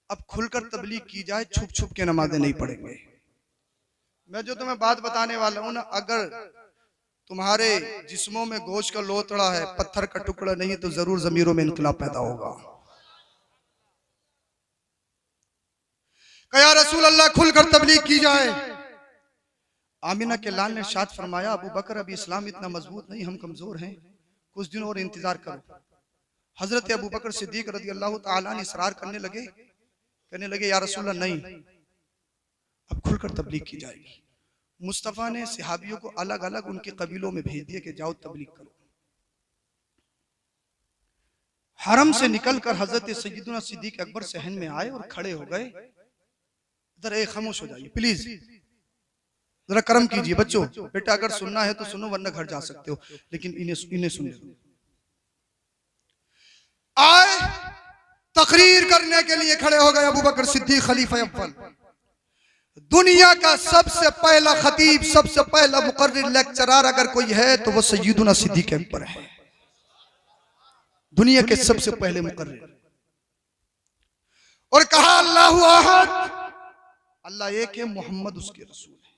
अब खुलकर तबलीग की जाए, छुप छुप के नमाजें नहीं पढ़ेंगे। मैं जो तुम्हें बात बताने वाला हूं ना, अगर तुम्हारे जिस्मों में गोश्त का लोथड़ा है, पत्थर का टुकड़ा नहीं, तो जरूर जमीरों में इनकलाब पैदा होगा। या रसूल अल्लाह खुलकर तबलीग की जाए। आमिना के लाल ने शाद फरमाया, अबू बकर अभी इस्लाम इतना मजबूत नहीं, हम कमजोर हैं, कुछ दिन और इंतजार करो। हजरत अबू बकर सिद्दीक रज़ी अल्लाह ताला अन्हु इसरार करने लगे, कहने लगे, या रसूल अल्लाह नहीं, अब खुलकर तबलीग की जाएगी। मुस्तफ़ा ने सहाबियों को अलग अलग उनके कबीलों में भेज दिया कि जाओ तबलीग करो। हरम से निकलकर हजरत सैयदना सिद्दीक अकबर सहन में आए और खड़े हो गए। जरा एक खामोश हो जाइए प्लीज, जरा कर्म कीजिए बच्चों। बेटा अगर सुनना है तो सुनो, वरना घर जा सकते हो, लेकिन इन्हें सुन लो। आए तकरीर करने के लिए खड़े हो गए अबू बकर सिद्दीक खलीफा अव्वल, दुनिया का सबसे पहला खतीब, सबसे पहला मुकर्रिर, लेक्चरर अगर कोई है तो वो सैयदना सिद्दीक अकबर है, दुनिया के सबसे पहले मुकर्रिर। और कहा अल्लाहु अहद, अल्लाह एक है, मोहम्मद उसके रसूल है।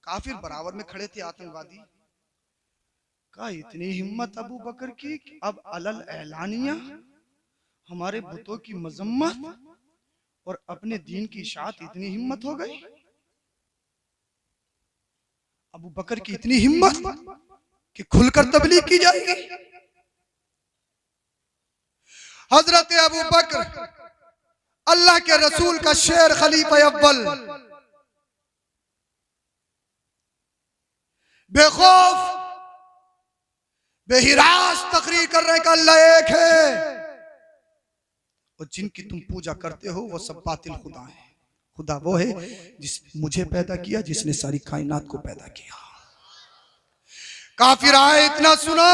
काफिर बराबर में खड़े थे, आतंकवादी। कहा इतनी हिम्मत अबू बकर की कि अब अलल एलानिया हमारे बुतों की मजम्मत और अपने दीन की इशाअत, इतनी हिम्मत हो गई अबू बकर की, इतनी हिम्मत कि खुलकर तबलीग की जाएगी। हजरत अबू बकर अल्लाह के रसूल का शेर खलीफा अव्वल, बेखौफ बेहिरास तकरीर कर रहे हैं कि अल्लाह एक है और जिनकी तुम पूजा करते हो वो सब बातिल खुदा हैं, खुदा वो है जिसने मुझे पैदा किया, जिसने सारी कायनात को पैदा किया। काफिर आए इतना सुना,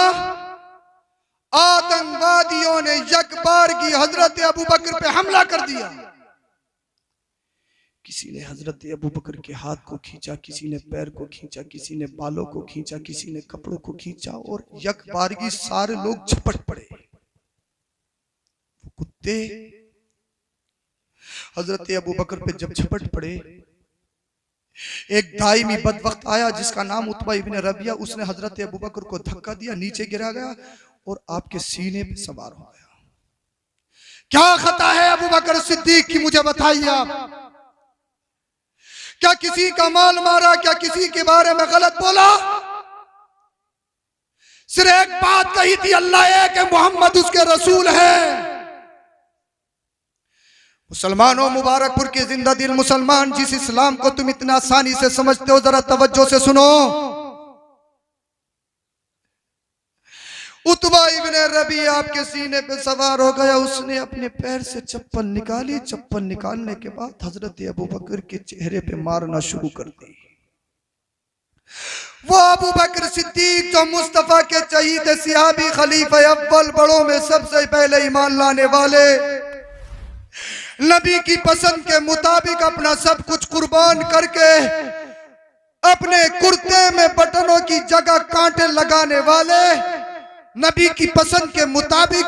आतंकवादियों ने यकबारगी हजरत अबू बकर पे हमला कर दिया। किसी ने हजरत अबू बकर के हाथ को खींचा, किसी ने पैर को खींचा, किसी ने बालों को खींचा, किसी ने कपड़ों को खींचा और यकबारगी सारे लोग झपट पड़े। वो कुत्ते हजरत अबू बकर पे जब झपट पड़े, एक दाइमी बदवक्त आया जिसका नाम उतबा इब्न रबिया, उसने हजरत अबू बकर को धक्का दिया, नीचे गिरा गया और आपके सीने पे सवार हो गया। क्या खता है अबू बकर सिद्दीक की, मुझे बताइए आप। क्या किसी का माल मारा? क्या किसी के बारे में गलत बोला? सिर्फ एक बात कही थी, अल्लाह एक है, मोहम्मद उसके रसूल है। मुसलमानों, मुबारकपुर के जिंदा दिल मुसलमान, जिस इस्लाम को तुम इतना आसानी से समझते हो, जरा तवज्जो से सुनो। उतबा इब्न रबी आपके सीने पे सवार हो गया। उसने अपने पैर से चप्पल निकाली। चप्पल निकालने के बाद हजरत अबू बकर के चेहरे पे मारना शुरू कर दी। वो अबू बकर सिद्दीक जो मुस्तफा के चहीते सिहाबी, खलीफा अव्वल, बड़ों में सबसे पहले ईमान लाने वाले, नबी की पसंद के मुताबिक अपना सब कुछ कुर्बान करके अपने कुर्ते में बटनों की जगह कांटे लगाने वाले, नबी की पसंद के मुताबिक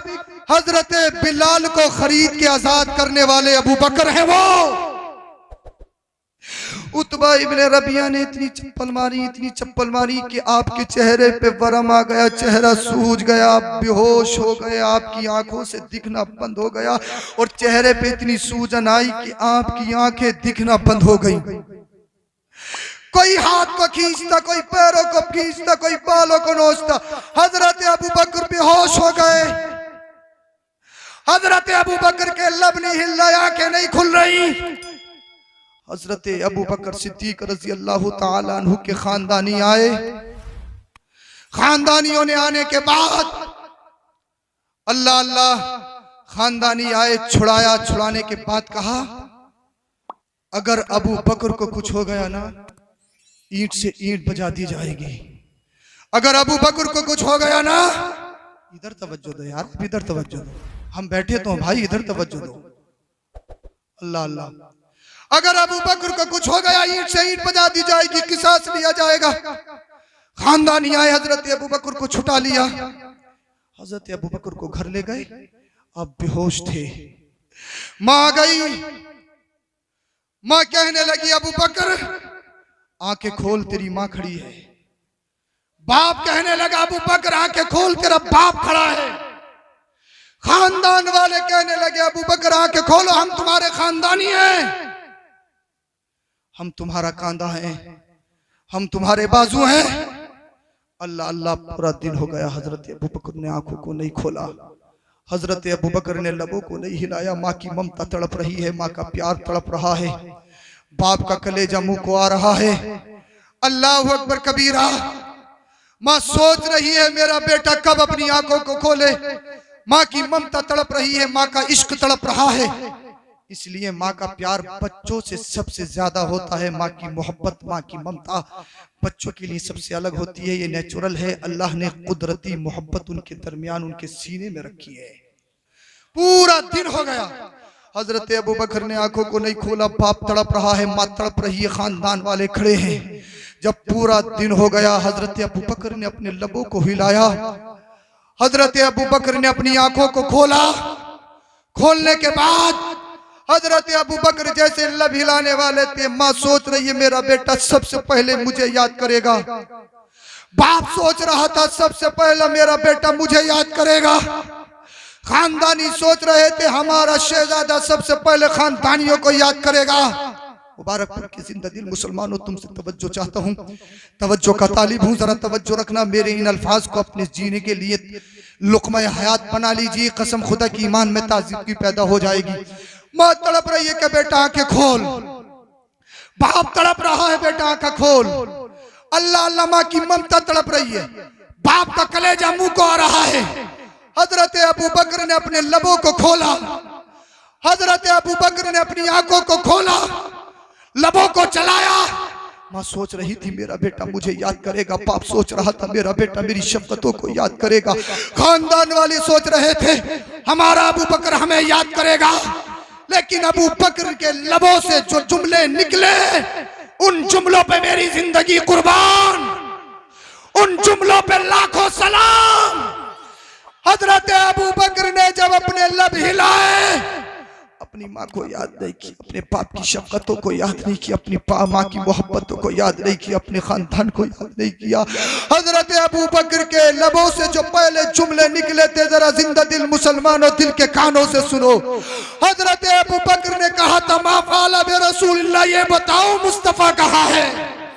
हजरत बिलाल को खरीद के आजाद करने वाले अबू बकर हैं। वो उतबा इब्न रबिया ने इतनी चप्पल मारी, इतनी चप्पल मारी कि आपके चेहरे पे वरम आ गया, चेहरा सूज गया, आप बेहोश हो गए, आपकी आंखों से दिखना बंद हो गया और चेहरे पे इतनी सूजन आई कि आपकी आंखें दिखना बंद हो गई। कोई हाथ को खींचता, कोई पैरों को खींचता, कोई बालों को नोचता। हजरत अबू बकर बेहोश हो गए। हजरत अबू बकर के लब नहीं हिल रहे, आंखें नहीं खुल रही। हजरत अबू बकर सिद्दीक रज़ी अल्लाह ताला अन्हु के खानदानी आए। खानदानियों ने आने के बाद अल्लाह अल्लाह, खानदानी आए, छुड़ाया। छुड़ाने के बाद कहा, अगर अबू बकर को कुछ हो गया ना, ईंट से ईंट बजा दी जाएगी। अगर अबू बकर को कुछ हो गया ना, इधर तवज्जो दो यार, इधर तवज्जो दो, हम बैठे तो भाई, इधर तवज्जो दो। अल्लाह अल्लाह। अगर अबू बकर को कुछ हो गया, ईंट से ईंट बजा दी जाएगी, किसास लिया जाएगा। खानदानी आए, हजरत अबू बकर को छुटा लिया। हजरत अबू बकर को घर ले गए। अब बेहोश थे। माँ आ गई। माँ कहने लगी, अबू बकर आंखें खोल, तेरी माँ खड़ी है। बाप कहने लगा, अबू बकर आंखें खोल, तेरा बाप खड़ा है। खानदान वाले कहने लगे, अबू बकर आंखें खोलो, हम तुम्हारे खानदानी हैं, हम तुम्हारा कांधा है, हम तुम्हारे बाजू हैं। अल्लाह अल्लाह, पूरा दिन हो गया। हजरत अबू बकर ने आंखों को नहीं खोला। हजरत अबू बकर ने लबों को नहीं हिलाया। माँ की ममता तड़प रही है, माँ का प्यार तड़प रहा है, बाप का कलेजा मुंह को आ रहा है। अल्लाह अकबर कबीरा। माँ सोच रही है, मेरा बेटा कब अपनी आंखों को खोले। माँ की ममता तड़प रही है, माँ का इश्क तड़प रहा है। इसलिए माँ का प्यार बच्चों से सबसे ज्यादा होता है। माँ की मोहब्बत, माँ की ममता बच्चों के लिए सबसे अलग होती है। ये नेचुरल है। अल्लाह ने कुदरती मोहब्बत उनके दरमियान, उनके सीने में रखी है। पूरा दिन हो गया। हजरत अबू बकर ने आंखों को नहीं खोला। बाप तड़प रहा है, माँ तड़प रही है, खानदान वाले खड़े हैं। जब पूरा दिन हो गया, हजरत अबू बकर ने अपने लबों को हिलाया। हजरत अबू बकर ने अपनी आंखों को खोला। खोलने के बाद हजरत अबू बकर जैसे लब हिलाने वाले थे। माँ सोच रही है, मेरा बेटा सबसे पहले मुझे याद करेगा। बाप सोच रहा था, सबसे पहले मेरा बेटा मुझे याद करेगा। खानदानी सोच रहे थे, हमारा शहजादा सबसे पहले खानदानियों को याद करेगा। मुबारकपुर के जिंदा दिल मुसलमानों, तुमसे तवज्जो चाहता हूँ, तवज्जो का तालिब हूँ, जरा तवज्जो रखना। मेरे इन अल्फाज को अपने जीने के लिए लुक़्मा हयात बना लीजिए। कसम खुदा की ईमान में ताज़गी पैदा हो जाएगी। माँ तड़प रही है कि बेटा आंखें खोल। बाप तड़प रहा है, बेटा आंखें खोल। अल्लाह अल्लाह, माँ की ममता तड़प रही है, बाप का कलेजा मुंह को आ रहा है। हजरत अबू बकर ने अपने लबों को खोला। हजरत अबू बकर ने अपनी आंखों को खोला। माँ सोच रही थी मेरा बेटा मुझे याद करेगा, बाप सोच रहा था मेरा बेटा मेरी शफकतों को याद करेगा, खानदान वाले सोच रहे थे हमारा अबू बकर हमें याद करेगा। लेकिन अबू बकर के लबों से जो जुमले निकले, उन जुमलों पे मेरी जिंदगी कुर्बान, उन जुमलों पे लाखों सलाम। हजरत अबू बकर ने जब अपने लब हिलाए, अपनी माँ को याद नहीं की, अपने बाप की शफकतों को याद नहीं की, अपनी माँ की मोहब्बतों को याद नहीं की, अपने खानदान को याद नहीं किया। हजरत अबू बकर के लबों से जो पहले जुमले निकले थे, जरा जिंदा दिल मुसलमानों दिल के कानों से सुनो। हजरत अबू बकर ने कहा था मा फ़अल बि रसूलिल्लाह, ये बताओ मुस्तफा कहाँ है,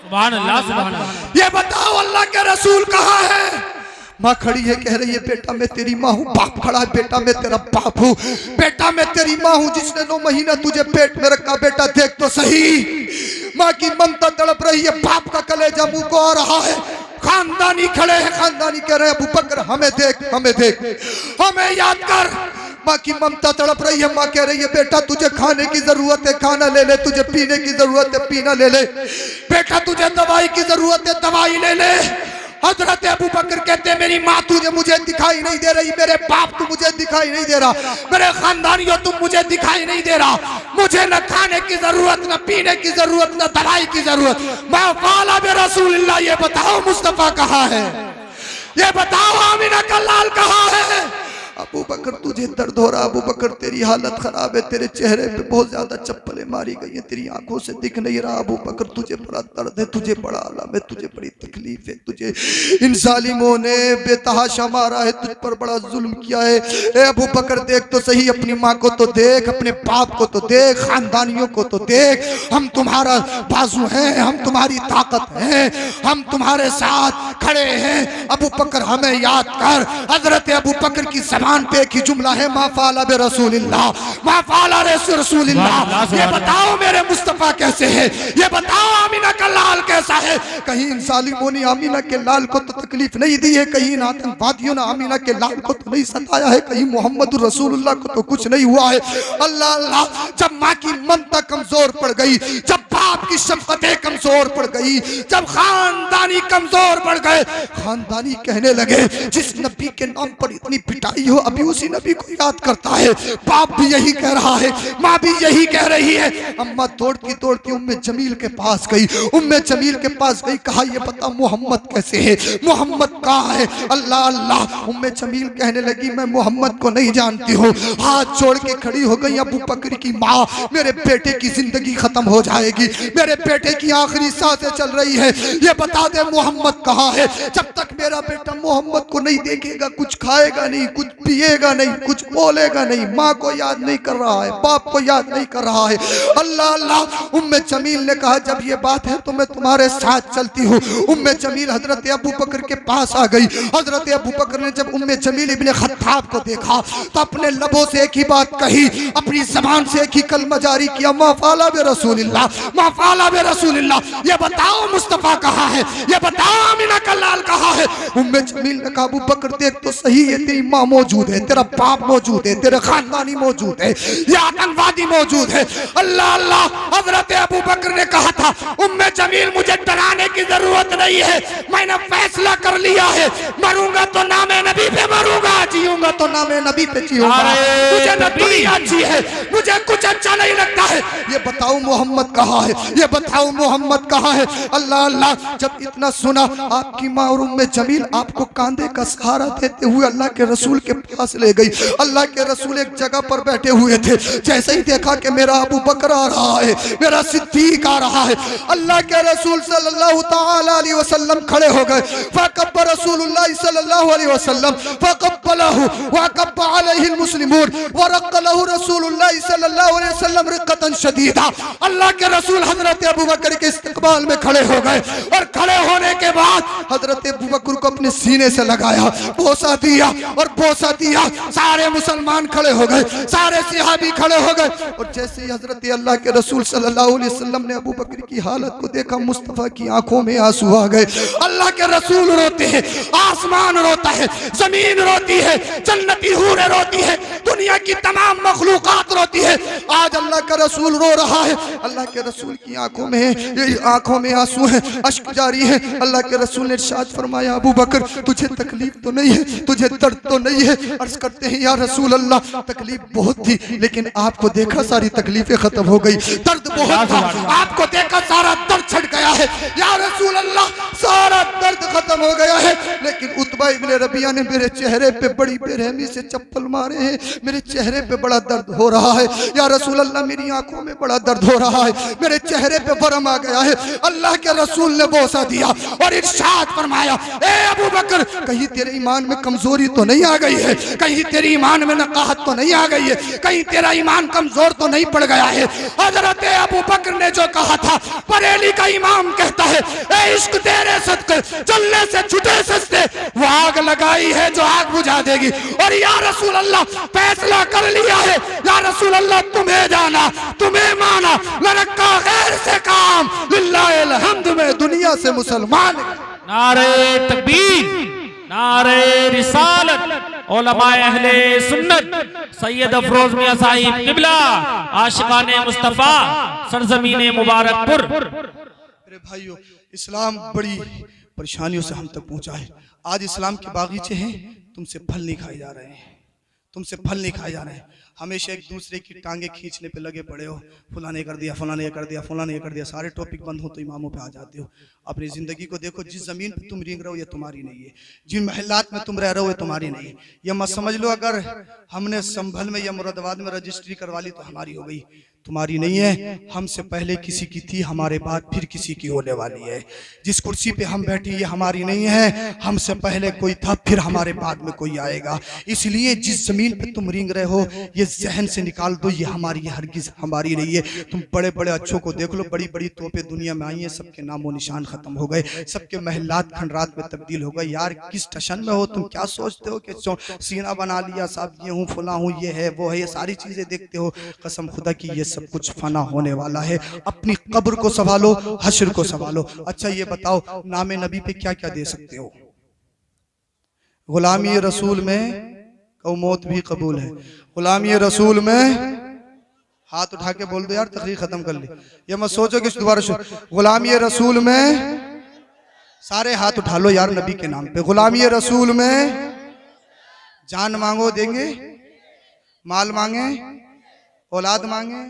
सुभान अल्लाह, सुभान अल्लाह। ये बताओ अल्लाह के रसूल कहाँ है। माँ खड़ी है, कह रही है बेटा मैं तेरी माँ हूँ। बाप खड़ा है, बेटा मैं तेरा बाप हूँ, बेटा मैं तेरी माँ हूँ जिसने 9 महीना तुझे पेट में रखा, बेटा देख तो सही। माँ की ममता तड़प रही है, बाप का कलेजा मुंह को आ रहा है। खानदानी खड़े हैं, खानदानी कह रहे हैं अबू बकर हमें देख, हमें देख, हमें याद कर। माँ की ममता तड़प रही है। माँ कह रही है बेटा तुझे खाने की जरूरत है, खाना ले ले, तुझे पीने की जरूरत है, पीना ले ले, बेटा तुझे दवाई की जरूरत है, दवाई ले ले। हजरत अबू बकर कहते हैं मेरी माँ तुझे मुझे दिखाई नहीं दे रही, मेरे बाप तू मुझे दिखाई नहीं दे रहा, मेरे खानदानियों तुम मुझे दिखाई नहीं दे रहा, मुझे न खाने की जरूरत, न पीने की जरूरत, न दवाई की जरूरत। मा फ़अल बि रसूलिल्लाह, ये बताओ मुस्तफा कहाँ है, ये बताओ आमिना का लाल कहाँ है। अबू बकर तुझे दर्द हो रहा, अबू बकर तेरी हालत खराब है, तेरे चेहरे पे बहुत ज्यादा चप्पलें मारी गई हैं, तेरी आंखों से दिख नहीं रहा। अबू बकर तुझे बड़ा दर्द है, तुझे बड़ा आलम है, तुझे बड़ी तकलीफ है, तुझे इन जालिमों ने बेतहाशा मारा है, तुझ पर बड़ा जुल्म किया है। ए अबू बकर देख तो सही, अपनी माँ को तो देख, अपने बाप को तो देख, खानदानियों को तो देख। हम तुम्हारा बाजू हैं, हम तुम्हारी ताकत हैं, हम तुम्हारे साथ खड़े हैं। अबू बकर हमें याद कर। हजरत अबू बकर की पे एक ही जुमला है मा फ़अल बि रसूलिल्लाह, मा फ़अल रसूलिल्लाह। ये बताओ मेरे मुस्तफा कैसे है, ये बताओ आमिना का लाल कैसा है। कहीं इन जालिमों ने आमिना के लाल को तो तकलीफ नहीं दी है, कहीं इन आतंकवादियों ने आमिना के लाल को तो नहीं सताया है, कहीं मोहम्मद रसूलुल्लाह को तो कुछ नहीं हुआ है। अल्लाह अल्लाह। जब माँ की ममता कमजोर पड़ गई, जब बाप की शफकतें कमजोर पड़ गई, जब खानदानी कमजोर पड़ गए, खानदानी कहने लगे जिस नबी के नाम पर इतनी पिटाई हो अभी उसी नबी को याद करता है। बाप भी यही कह रहा है, माँ भी यही कह रही है। अम्मा दौड़ती दौड़ती उम्मे जमील के पास गई, उम्मे जमील के पास गई, कहा ये बता मोहम्मद कैसे है, मोहम्मद कहाँ है। अल्लाह अल्लाह। उम्मे जमील कहने लगी मैं मोहम्मद को नहीं जानती हूँ। हाथ जोड़ के खड़ी हो गई। अबू बकर की माँ, मेरे बेटे की जिंदगी खत्म हो जाएगी, मेरे बेटे की आखिरी सांसें चल रही है, ये बता दे मोहम्मद कहाँ है। जब तक मेरा बेटा मोहम्मद को नहीं देखेगा कुछ खाएगा नहीं, कुछ पिएगा नहीं, कुछ बोलेगा नहीं। माँ को याद नहीं कर रहा है, बाप को याद नहीं कर रहा है। अल्लाह अल्लाह। उम्मे जमील ने कहा जब ये बात है तो मैं तुम्हारे साथ चलती हूँ। उम्मे जमील हजरत अबू बकर के पास आ गई। हजरत अबू बकर ने जब उम्मे जमील इब्ने खत्ताब को देखा तो अपने लबों से एक ही बात कही, अपनी जबान से एक ही कलमा जारी किया मा फ़अल बि रसूलिल्लाह, मा फ़अल बि रसूलिल्लाह। ये बताओ मुस्तफा कहाँ है, ये बताओ आमिना का लाल कहाँ है। उम्मे जमील ने कहा अबू बकर देख तो सही, ये तेरी माँ मौजूद है, तेरा बाप मौजूद है, तेरे खानदानी मौजूद है, ये आतंकवादी मौजूद है। अल्लाह अल्लाह। हजरत अबू बकर ने कहा था उम्मे जमील मुझे डराने की जरूरत नहीं है, मैंने फैसला कर लिया है, मरूंगा तो नामे नबी पे मरूंगा, जीऊंगा तो नामे नबी पे जीऊंगा। मुझे न दुनिया अच्छी है, मुझे कुछ अच्छा नहीं लगता है। ये बताओ मोहम्मद कहाँ है, ये बताओ मोहम्मद कहाँ है। अल्लाह अल्लाह। जब इतना सुना आपकी माँ और उम्मे जमील आपको कांधे का सहारा देते हुए अल्लाह के रसूल के पास ले गई। अल्लाह के रसूल एक जगह पर बैठे हुए थे, जैसे ही देखा कि मेरा अबू बकर आ रहा है, मेरा सिद्दीक आ रहा है, अल्लाह के रसूल सल्लल्लाहु तआला अलैहि वसल्लम खड़े हो गए। फकब्ब रसूलुल्लाह सल्लल्लाहु अलैहि वसल्लम फकब्बलहु व कब्ब अलैहि मुस्लिमून व रक्कलहु रसूलुल्लाह सल्लल्लाहु अलैहि वसल्लम रिक्कतन शदीदा। अल्लाह के रसूल हजरत अबू बकर के इस्तकबाल में खड़े हो गए और खड़े होने के बाद हजरत अबू बकर को अपने सीने से लगाया, बोसा दिया और बोसा दिया। सारे मुसलमान खड़े हो गए, सारे सहाबी खड़े हो गए। और जैसे ही हजरत अल्लाह के रसूल सल्लल्लाहु अलैहि वसल्लम ने अबू बकर की हालत को देखा, मुस्तफा की आंखों में आंसू आ गए। अल्लाह के रसूल रोते हैं, आसमान रोता है, जमीन रोती है, जन्नती हूरें रोती है, दुनिया की तमाम मखलूकात रोती है। आज अल्लाह का रसूल रो रहा है, अल्लाह के रसूल की आंखों में आंसू हैं, अश्क जारी है। अल्लाह के रसूल ने इरशाद फरमाया, अबू बकर तुझे तकलीफ तो नहीं है, तुझे दर्द तो नहीं है? अर्ज करते हैं, या रसूल अल्लाह तकलीफ बहुत थी, लेकिन आपको देखा सारी तकलीफें खत्म हो गई। दर्द बहुत था, आपको देखा सारा दर्द छट गया है। या रसूल अल्लाह सारा दर्द खत्म हो गया है, लेकिन उतबा इब्ने रबिया ने मेरे चेहरे पे बड़ी बेरहमी से चप्पल मारे हैं, मेरे चेहरे पे बड़ा दर्द हो रहा है। या रसूल अल्लाह मेरी आंखों में बड़ा दर्द हो रहा है, मेरे चेहरे पे वरम आ गया है। अल्लाह के रसूल ने बोसा दिया और इरशाद फरमाया, ए अबू बकर कहीं तेरे ईमान में कमजोरी तो नहीं आ गई है, कहीं तेरे ईमान में नकाहत तो नहीं आ गई है, कहीं तेरा ईमान कमजोर तो नहीं पड़ गया है? हजरत अबू बकर ने जो कहा था, बरेली का इमाम कहता है, ए इश्क तेरे सदके चलने से छुटे सस्ते, वो आग लगाई है जो आग बुझा देगी। और या रसूल अल्लाह फैसला कर लिया है, या रसूल अल्लाह तुम्हें जाना, तुम्हें माना, न रखा गैर से काम, लिल्लाहिल हम्द में दुनिया से मुसलमान। नारे तकबीर, नारे रिसालत, उलमाए अहले सुन्नत, सैयद अफरोज मियां साहिब किबला, आशिकाने मुस्तफा, सरजमीने मुबारकपुर। मेरे भाइयों, इस्लाम बड़ी परेशानियों से हम तक पहुंचा है। आज इस्लाम के बागीचे हैं, तुमसे फल नहीं खाए जा रहे हैं, तुमसे फल नहीं खाए जा रहे हैं। हमेशा एक दूसरे की टांगे खींचने पे लगे पड़े हो, फलां ने कर दिया, फलां ने कर दिया, फलां ने कर दिया। सारे टॉपिक बंद हो तो इमामों पे आ जाते हो। अपनी ज़िंदगी को देखो, जिस ज़मीन पे तुम रेंग रहे हो ये तुम्हारी नहीं है, जिन महल्लात में तुम रह रहे हो ये तुम्हारी नहीं है। ये मत समझ लो अगर हमने संभल में या मुरादाबाद में रजिस्ट्री करवा ली तो हमारी हो गई, तुम्हारी नहीं है। हमसे पहले किसी की थी, हमारे बाद फिर किसी की होने वाली है। जिस कुर्सी पे हम बैठे ये हमारी नहीं है, हमसे पहले कोई था, फिर हमारे बाद में कोई आएगा। इसलिए जिस जमीन पे तुम रेंग रहे हो ये जहन से निकाल दो, ये हमारी है, हरगिज हमारी नहीं है। तुम बड़े बड़े अच्छों को देख लो, बड़ी बड़ी तोपें दुनिया में आई हैं, सबके नामो निशान खत्म हो गए, सबके महल्लात खंडरात में तब्दील हो गए। यार किस टशन में हो तुम? क्या सोचते हो कि सीना बना लिया साहब, ये हूँ फला हूँ, ये है वो है, ये सारी चीजें देखते हो। कसम खुदा की ये सब कुछ फना होने वाला है। अपनी कब्र को संभालो, हश्र को संभालो। अच्छा ये बताओ, नामे नबी पे क्या क्या दे सकते हो? गुलामी रसूल में कौ मौत भी कबूल है, गुलामी रसूल में हाथ उठा के बोल दो यार, तकरीर खत्म कर ली। ये मत सोचो कि दोबारा गुलामी रसूल में, सारे हाथ उठा लो यार नबी के नाम पे। गुलामी रसूल में जान मांगो देंगे, माल मांगे, औलाद मांगे,